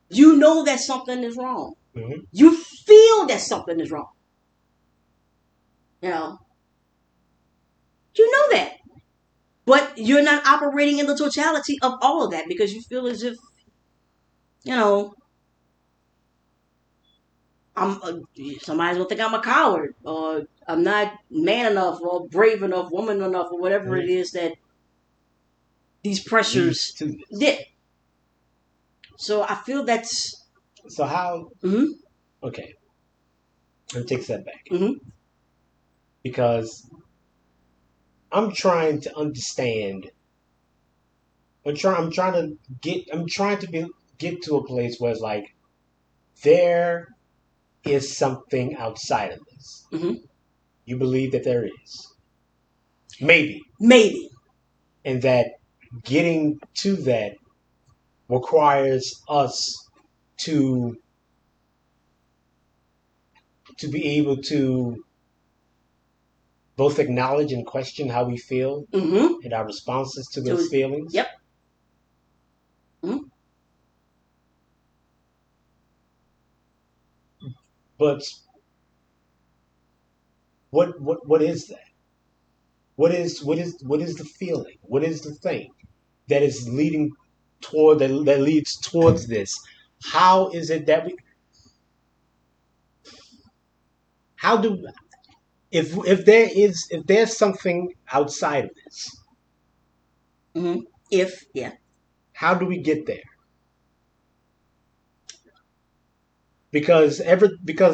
You know that something is wrong. Mm-hmm. You feel that something is wrong. You know, you know that. But you're not operating in the totality of all of that because you feel as if, you know, I'm somebody's gonna think I'm a coward or I'm not man enough or brave enough, woman enough, or whatever it Mm-hmm. is that these Leads pressures to this. did. So I feel that's. So how? Mm-hmm. Okay, let me take a step back Mm-hmm. because I'm trying to understand. I'm trying to get to a place where it's like there is something outside of this. Mm-hmm. You believe that there is, maybe, Maybe. and that getting to that requires us to be able to both acknowledge and question how we feel Mm-hmm. and our responses to So, those feelings. yep. Mm-hmm. But what is that? What is the feeling? What is the thing that is leading that leads towards this? How is it that we how do if there's something outside of this, Mm-hmm. Yeah. how do we get there? Because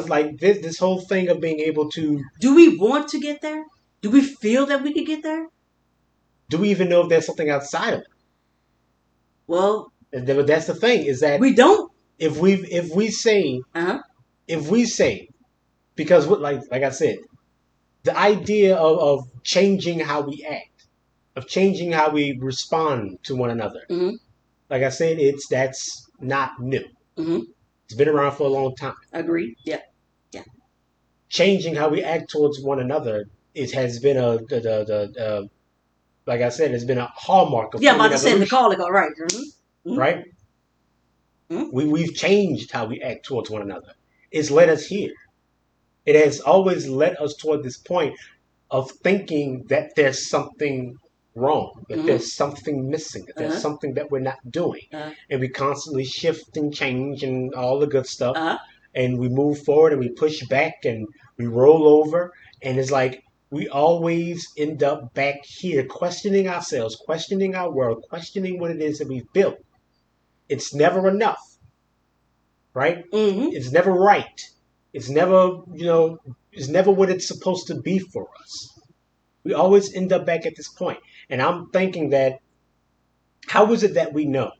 like this whole thing of being able to Do we want to get there? Do we feel that we could get there? do we even know if there's something outside of Well, it? That's the thing is that we don't. if we say Uh-huh. if we say because like I said, the idea of changing how we act, of changing how we respond to one another. Mm-hmm. Like I said, that's not new. Mm-hmm. It's been around for a long time. Agreed. Yeah. Yeah. Changing how we act towards one another it has been like I said, it's been a hallmark of Yeah, I'm about human to say the evolution, call. Right. Mm-hmm. right? Mm-hmm. We've changed how we act towards one another. It's led us here. It has always led us toward this point of thinking that there's something wrong, that Mm-hmm. there's something missing, that there's Uh-huh. something that we're not doing. Uh-huh. And we constantly shift and change and all the good stuff. Uh-huh. And we move forward and we push back and we roll over. And it's like we always end up back here questioning ourselves, questioning our world, questioning what it is that we've built. It's never enough, right? Mm-hmm. It's never right. It's never, it's never what it's supposed to be for us. We always end up back at this point. And I'm thinking that how is it that we know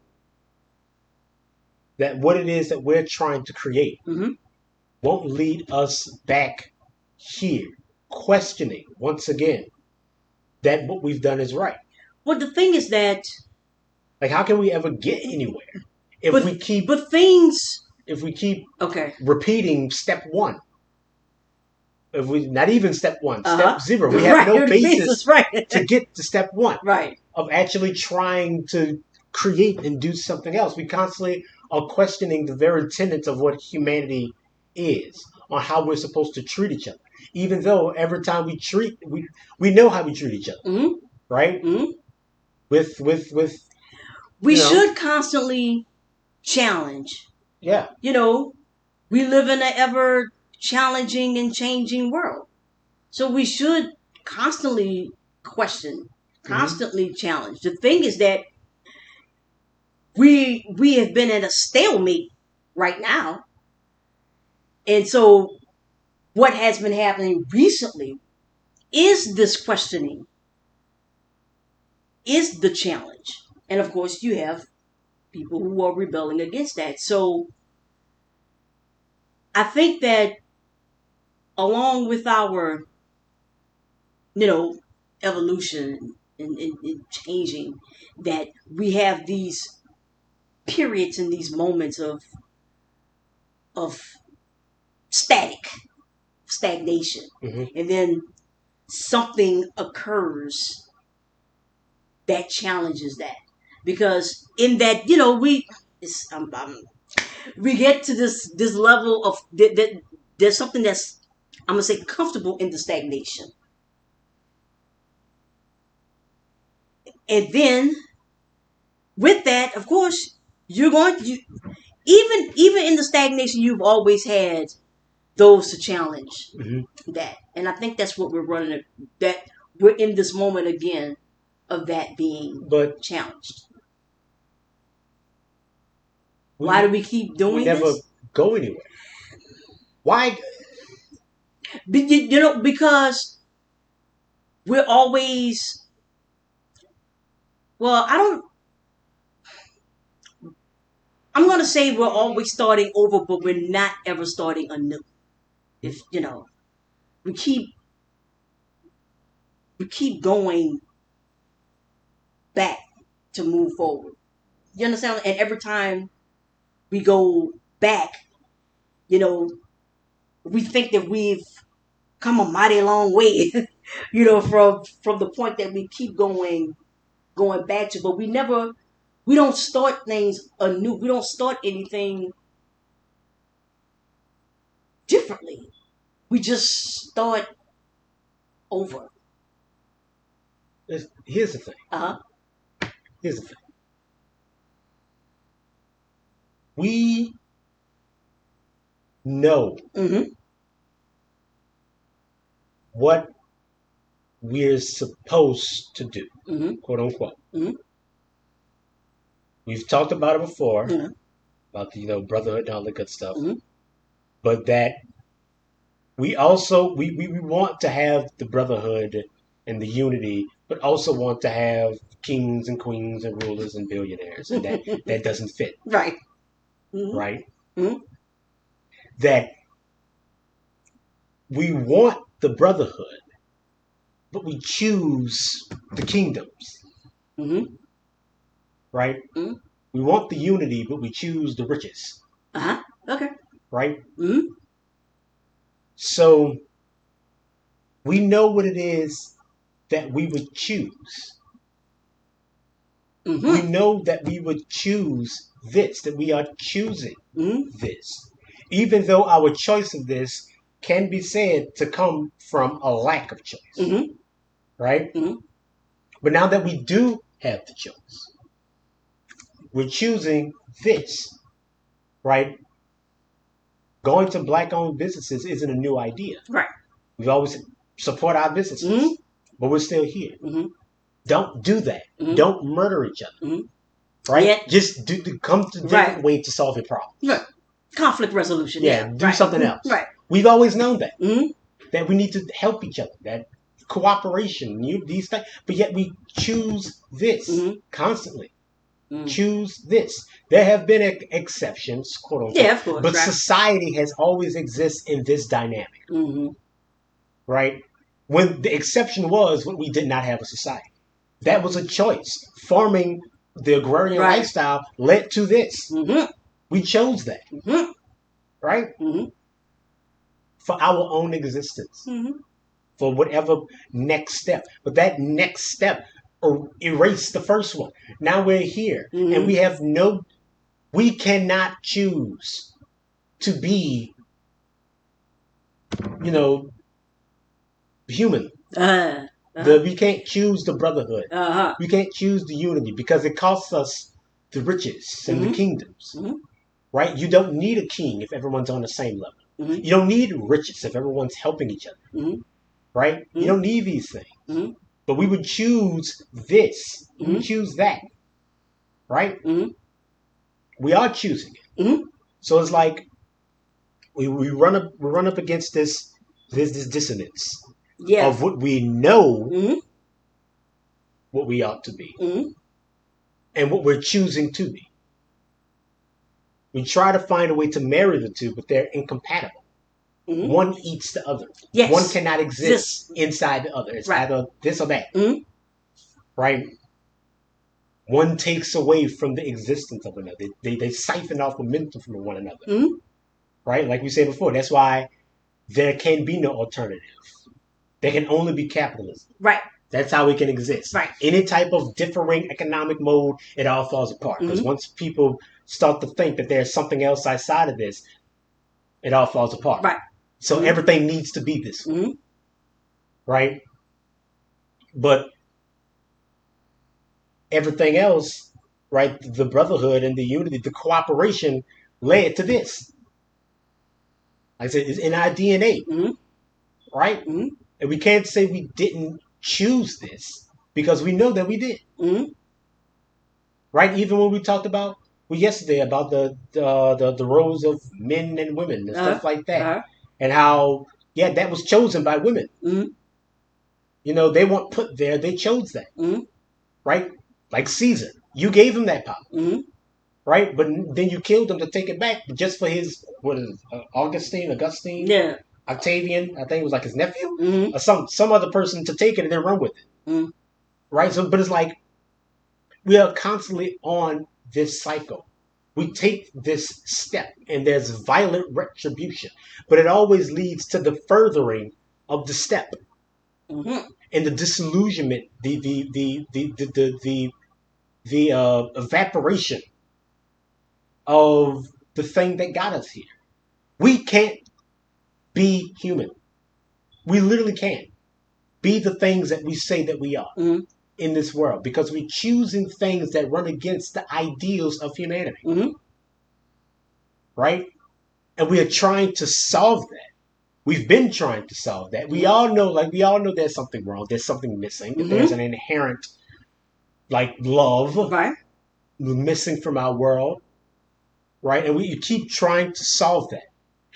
that what it is that we're trying to create Mm-hmm. won't lead us back here, questioning once again that what we've done is right? Well, the thing is that, Like, how can we ever get anywhere if but we keep but things. if we keep Okay. repeating step one? If we not even step one, Uh-huh. step zero, we have Right. no basis Right. to get to step one Right. of actually trying to create and do something else. We constantly are questioning the very tenets of what humanity is, on how we're supposed to treat each other. Even though every time we know how we treat each other, Mm-hmm. right? Mm-hmm. With We you know, should constantly challenge. yeah. We live in an ever challenging and changing world. So we should constantly question, Hmm. constantly challenge. The thing is that we have been at a stalemate right now. And so what has been happening recently is this questioning, is the challenge. And of course you have people who are rebelling against that. So I think that along with our, you know, evolution and changing, that we have these periods and these moments of stagnation, Hmm. and then something occurs that challenges that, because in that, we get to this level of that there's something that's, I'm gonna say, comfortable in the stagnation, and then with that, of course, even in the stagnation, you've always had those to challenge Hmm. that, and I think that's what we're running. That we're in this moment again of that being But challenged. Why do we we keep we doing never this? go anywhere. Why? Because we're always, well, I'm gonna say we're always starting over, but we're not ever starting anew. If we keep we keep going back to move forward. You understand? And every time we go back, you know, we think that we've come a mighty long way, from the point that we keep going back to, but we don't start things anew. We don't start anything differently. We just start over. Here's the thing. Uh-huh. Here's the thing. We know Mm-hmm. what we're supposed to do, Mm-hmm. quote unquote. Mm-hmm. We've talked about it before, Mm-hmm. about the brotherhood and all the good stuff. Mm-hmm. But that we also we want to have the brotherhood and the unity, but also want to have kings and queens and rulers and billionaires, and that doesn't fit, Right. Mm-hmm. right? Mm-hmm. That we want the brotherhood, but we choose the kingdoms, Mm-hmm. right? Mm-hmm. We want the unity, but we choose the riches, Uh-huh. Okay. right? Mm-hmm. So we know what it is that we would choose. Mm-hmm. We know that we would choose this, that we are choosing Mm-hmm. this. Even though our choice of this can be said to come from a lack of choice, Mm-hmm. right? Mm-hmm. But now that we do have the choice, we're choosing this, right? Going to black-owned businesses isn't a new idea. Right. We've always support our businesses, Mm-hmm. but we're still here. Mm-hmm. Don't do that. Mm-hmm. Don't murder each other, Mm-hmm. right? Yet, Just come to different right. ways to solve your problem. Right. Conflict resolution. Yeah, Yeah. do Right. something else. Right. We've always known that. Mm-hmm. That we need to help each other. That cooperation, these things. But yet we choose this Mm-hmm. constantly. Mm-hmm. Choose this. There have been exceptions, quote unquote. Yeah, of course. But right. society has always existed in this dynamic, Mm-hmm. right? When the exception was when we did not have a society. That was a choice. Farming, the agrarian Right. lifestyle led to this. Mm-hmm. We chose that, Mm-hmm. right? Mm-hmm. For our own existence, Mm-hmm. for whatever next step. But that next step erased the first one. Now we're here, Mm-hmm. and we cannot choose to be, human. We can't choose the brotherhood. Uh-huh. We can't choose the unity because it costs us the riches and Mm-hmm. the kingdoms, Mm-hmm. right? You don't need a king if everyone's on the same level. Mm-hmm. You don't need riches if everyone's helping each other, Mm-hmm. right? Mm-hmm. You don't need these things. Mm-hmm. But we would choose this. We Mm-hmm. would choose that, right? Mm-hmm. We are choosing it. Mm-hmm. So it's like we run up against this dissonance Yeah. of what we know Mm-hmm. what we ought to be Mm-hmm. and what we're choosing to be. We try to find a way to marry the two, but they're incompatible. Mm-hmm. One eats the other. Yes. One cannot exist inside the other. It's Right. either this or that, Mm-hmm. right? One takes away from the existence of another. They siphon off momentum from one another, Mm-hmm. right? Like we said before, that's why there can be no alternative. There can only be capitalism. Right. That's how we can exist. Right. Any type of differing economic mode, it all falls apart. Because Mm-hmm. once people start to think that there's something else outside of this, it all falls apart. Right. So Mm-hmm. everything needs to be this way, Mm-hmm. right? But everything else, right, the brotherhood and the unity, the cooperation led to this. Like I said, it's in our DNA, Mm-hmm. right? Mm-hmm. And we can't say we didn't choose this because we know that we did, Mm-hmm. right? Even when we talked about yesterday about the roles of men and women and stuff like that, Uh-huh. and how that was chosen by women. Mm-hmm. They weren't put there; they chose that, Mm-hmm. right? Like Caesar, you gave him that power, Mm-hmm. right? But then you killed him to take it back just for his Augustine, Yeah. Octavian. I think it was like his nephew Mm-hmm. or some other person to take it and then run with it, Mm-hmm. right? So, but it's like we are constantly on this cycle. We take this step and there's violent retribution, but it always leads to the furthering of the step and the disillusionment, the evaporation of the thing that got us here. We can't be human. We literally can't be the things that we say that we are in this world because we're choosing things that run against the ideals of humanity. Right? And we are trying to solve that. We've been trying to solve that. We all know there's something wrong. There's something missing. There's an inherent love missing from our world. Right? And you keep trying to solve that.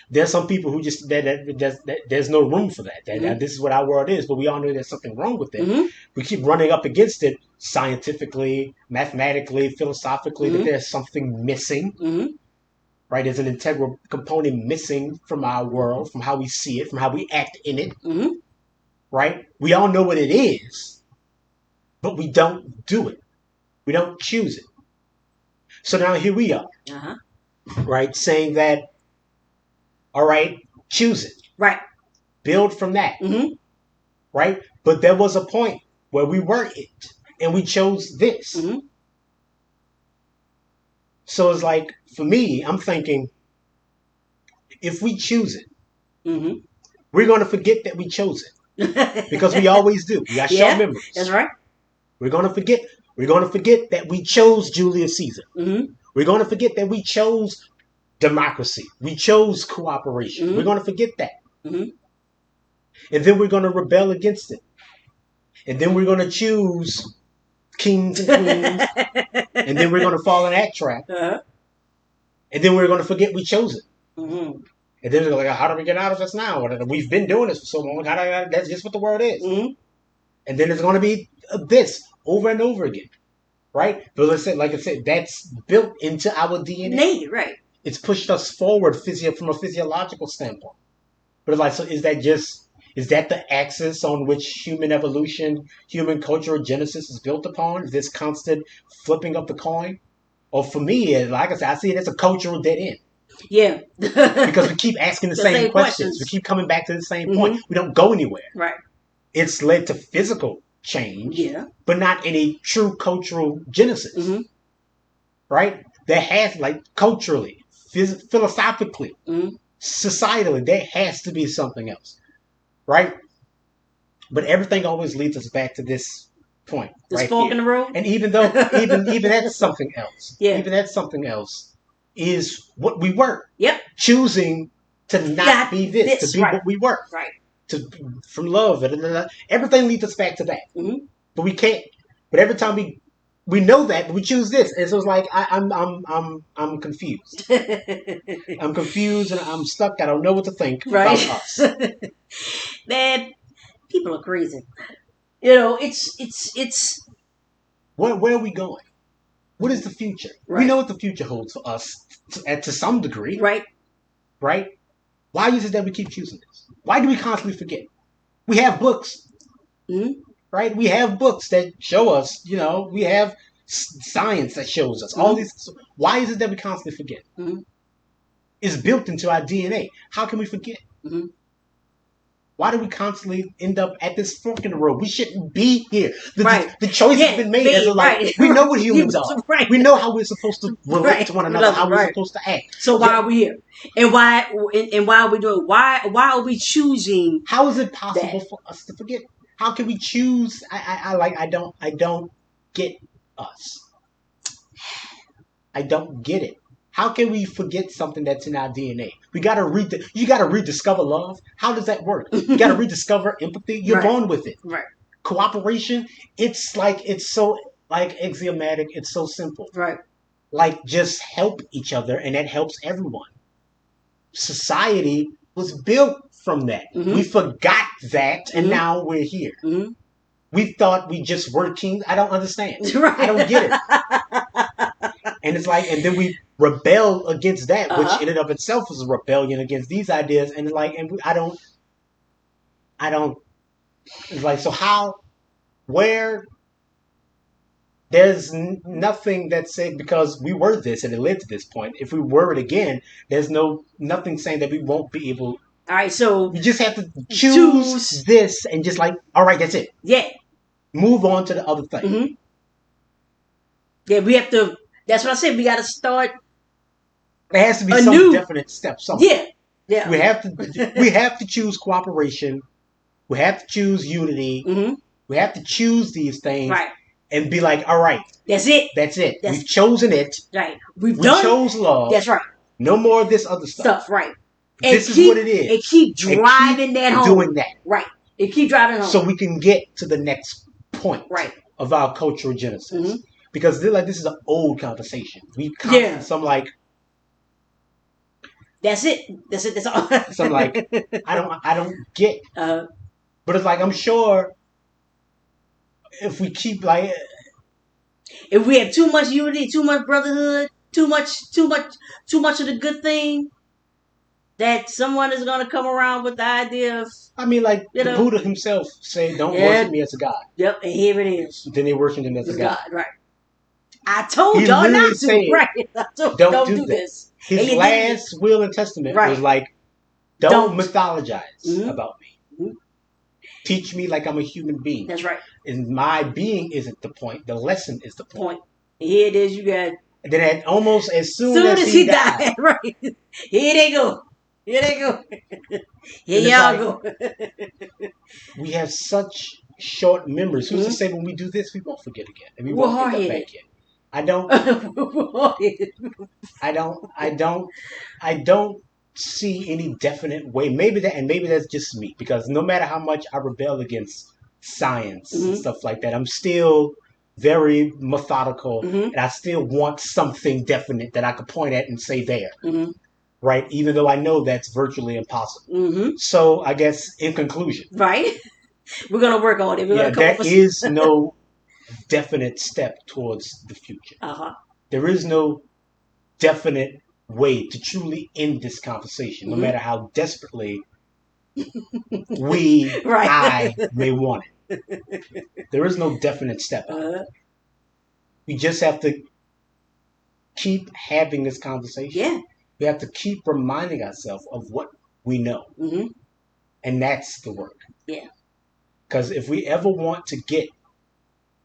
There's some people who just there's no room for that. This is what our world is, but we all know there's something wrong with it. We keep running up against it scientifically, mathematically, philosophically, that there's something missing. Right? There's an integral component missing from our world, from how we see it, from how we act in it. Right? We all know what it is, but we don't do it. We don't choose it. So now here we are, right? Saying that, all right, choose it. Right. Build from that. Right? But there was a point where we were it, and we chose this. So it's like, for me, I'm thinking, if we choose it, we're going to forget that we chose it. Because we always do. We got short memories. That's right. We're going to forget. We're going to forget that we chose Julius Caesar. We're going to forget that we chose democracy. We chose cooperation. We're going to forget that. And then we're going to rebel against it. And then we're going to choose kings and queens. And then we're going to fall in that trap. And then we're going to forget we chose it. And then we're like, how do we get out of this now? We've been doing this for so long. That's just what the world is. And then it's going to be this over and over again. Right? But like I said, that's built into our DNA. Right. It's pushed us forward from a physiological standpoint. But it's like, so is that the axis on which human evolution, human cultural genesis is built upon? This constant flipping of the coin? Or for me, like I said, I see it as a cultural dead end. Yeah. Because we keep asking the same questions. We keep coming back to the same point. We don't go anywhere. Right. It's led to physical change, but not any true cultural genesis. Right? There has, culturally, philosophically, societally, there has to be something else. Right? But everything always leads us back to this point. This fork in the road? And even though, even that's something else. Even that's something else is what we were. Choosing to not be this, to be what we were. Right. From love. Everything leads us back to that. But we can't. But every time we know that, but we choose this. And so it's like, I'm confused. I'm confused and I'm stuck. I don't know what to think about us. Man, people are crazy. It's. Where are we going? What is the future? We know what the future holds for us to some degree. Right? Why is it that we keep choosing this? Why do we constantly forget? We have books. Right? We have books that show us, we have science that shows us. All these. Why is it that we constantly forget? It's built into our DNA. How can we forget? Why do we constantly end up at this fork in the road? We shouldn't be here. The choice has been made. We know what humans are. We know how we're supposed to relate to one another, how we're supposed to act. So why are we here? And why are we doing? Why are we choosing? How is it possible for us to forget? How can we choose? I don't get us. I don't get it. How can we forget something that's in our DNA? You got to rediscover love. How does that work? You got to rediscover empathy. You're born with it. Right. Cooperation. It's so axiomatic. It's so simple. Right. Just help each other, and that helps everyone. Society was built from that. We forgot that, and now we're here. We thought we just were kings. I don't understand. Right. I don't get it. And it's and then we rebel against that, which in and of itself is a rebellion against these ideas. And I don't. It's so how, where, there's nothing that said because we were this and it led to this point. If we were it again, there's nothing saying that we won't be able. All right, so we just have to choose this and just like, all right, that's it. Yeah. Move on to the other thing. Mm-hmm. Yeah, we have to. That's what I said. We got to start. There has to be some definite step somewhere. Yeah. Yeah. We have to choose cooperation. We have to choose unity. Mm-hmm. We have to choose these things. Right. And be like, all right. That's it. We've chosen it. Right. We chose love. That's right. No more of this other stuff. Right. This is what it is. And keep driving that home. Doing that. Right. And keep driving home. So we can get to the next point of our cultural genesis. Mm-hmm. Because this is an old conversation. We come some like. That's it. That's all. So I'm like, I don't get. But it's like, I'm sure if we keep like. If we have too much unity, too much brotherhood, too much of the good thing, that someone is going to come around with the idea of. I mean, like the Buddha himself said, "Don't worship me as a god." Yep, and here it is. Then they worship him as a god. Right. I told y'all not to. Right. Don't do this. His last will and testament was like, "Don't mythologize about me. Mm-hmm. Teach me like I'm a human being." That's right. And my being isn't the point. The lesson is the point. Here it is. You got. And then almost as soon as he died, right? Here they go. Here y'all go. We have such short memories. Who's to say when we do this, we won't forget again, and we won't get back again? I don't see any definite way. Maybe that's just me, because no matter how much I rebel against science and stuff like that, I'm still very methodical, and I still want something definite that I could point at and say there, right? Even though I know that's virtually impossible. So I guess in conclusion, right, we're gonna work on it. There is no definite step towards the future. There is no definite way to truly end this conversation, no matter how desperately I may want it. There is no definite step. We just have to keep having this conversation. Yeah. We have to keep reminding ourselves of what we know. And that's the work. Yeah. Because if we ever want to get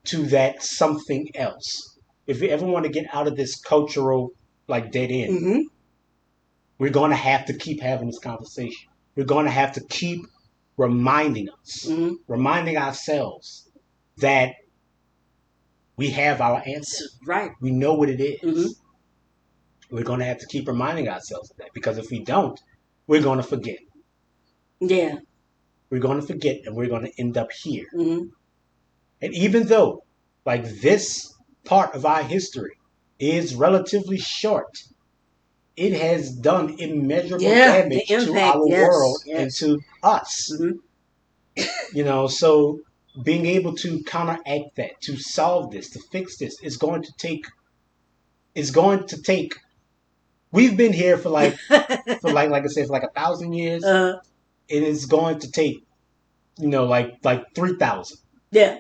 to that something else, if we ever want to get out of this cultural like dead end, we're going to have to keep having this conversation. We're going to have to keep reminding us, reminding ourselves that we have our answer. Right. We know what it is. We're going to have to keep reminding ourselves of that, because if we don't, we're going to forget. Yeah. We're going to forget, and we're going to end up here. And even though, like, this part of our history is relatively short, it has done immeasurable damage to our world and to us. So being able to counteract that, to solve this, to fix this, is going to take. We've been here for like like I said, for like 1,000 years. It is going to take, like 3,000. Yeah.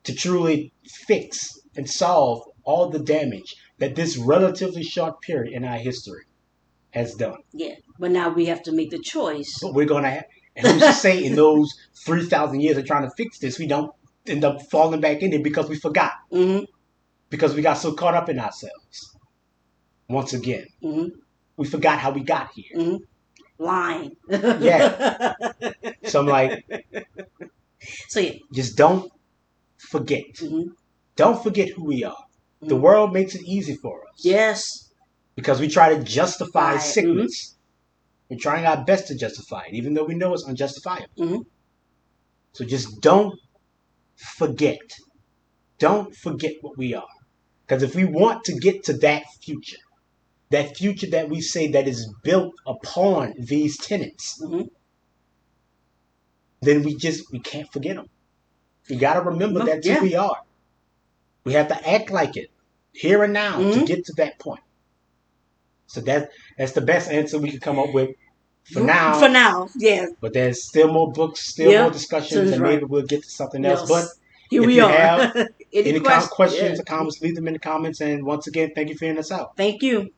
To truly fix and solve all the damage that this relatively short period in our history has done. Yeah, but now we have to make the choice. But we're going to have, and who's to say in those 3,000 years of trying to fix this, we don't end up falling back in it because we forgot. Because we got so caught up in ourselves. Once again, we forgot how we got here. Lying. Yeah. So I'm like, just don't forget. Don't forget who we are. The world makes it easy for us. Yes. Because we try to justify sickness. We're trying our best to justify it, even though we know it's unjustifiable. So just don't forget. Don't forget what we are. Because if we want to get to that future that we say that is built upon these tenets, then we can't forget them. You got to remember that's who we are. We have to act like it here and now to get to that point. So that's the best answer we can come up with for now. For now, yes. But there's still more books, more discussions, and maybe we'll get to something else. But here we are. Any Any questions? questions Yeah. or comments, leave them in the comments. And once again, thank you for hearing us out. Thank you.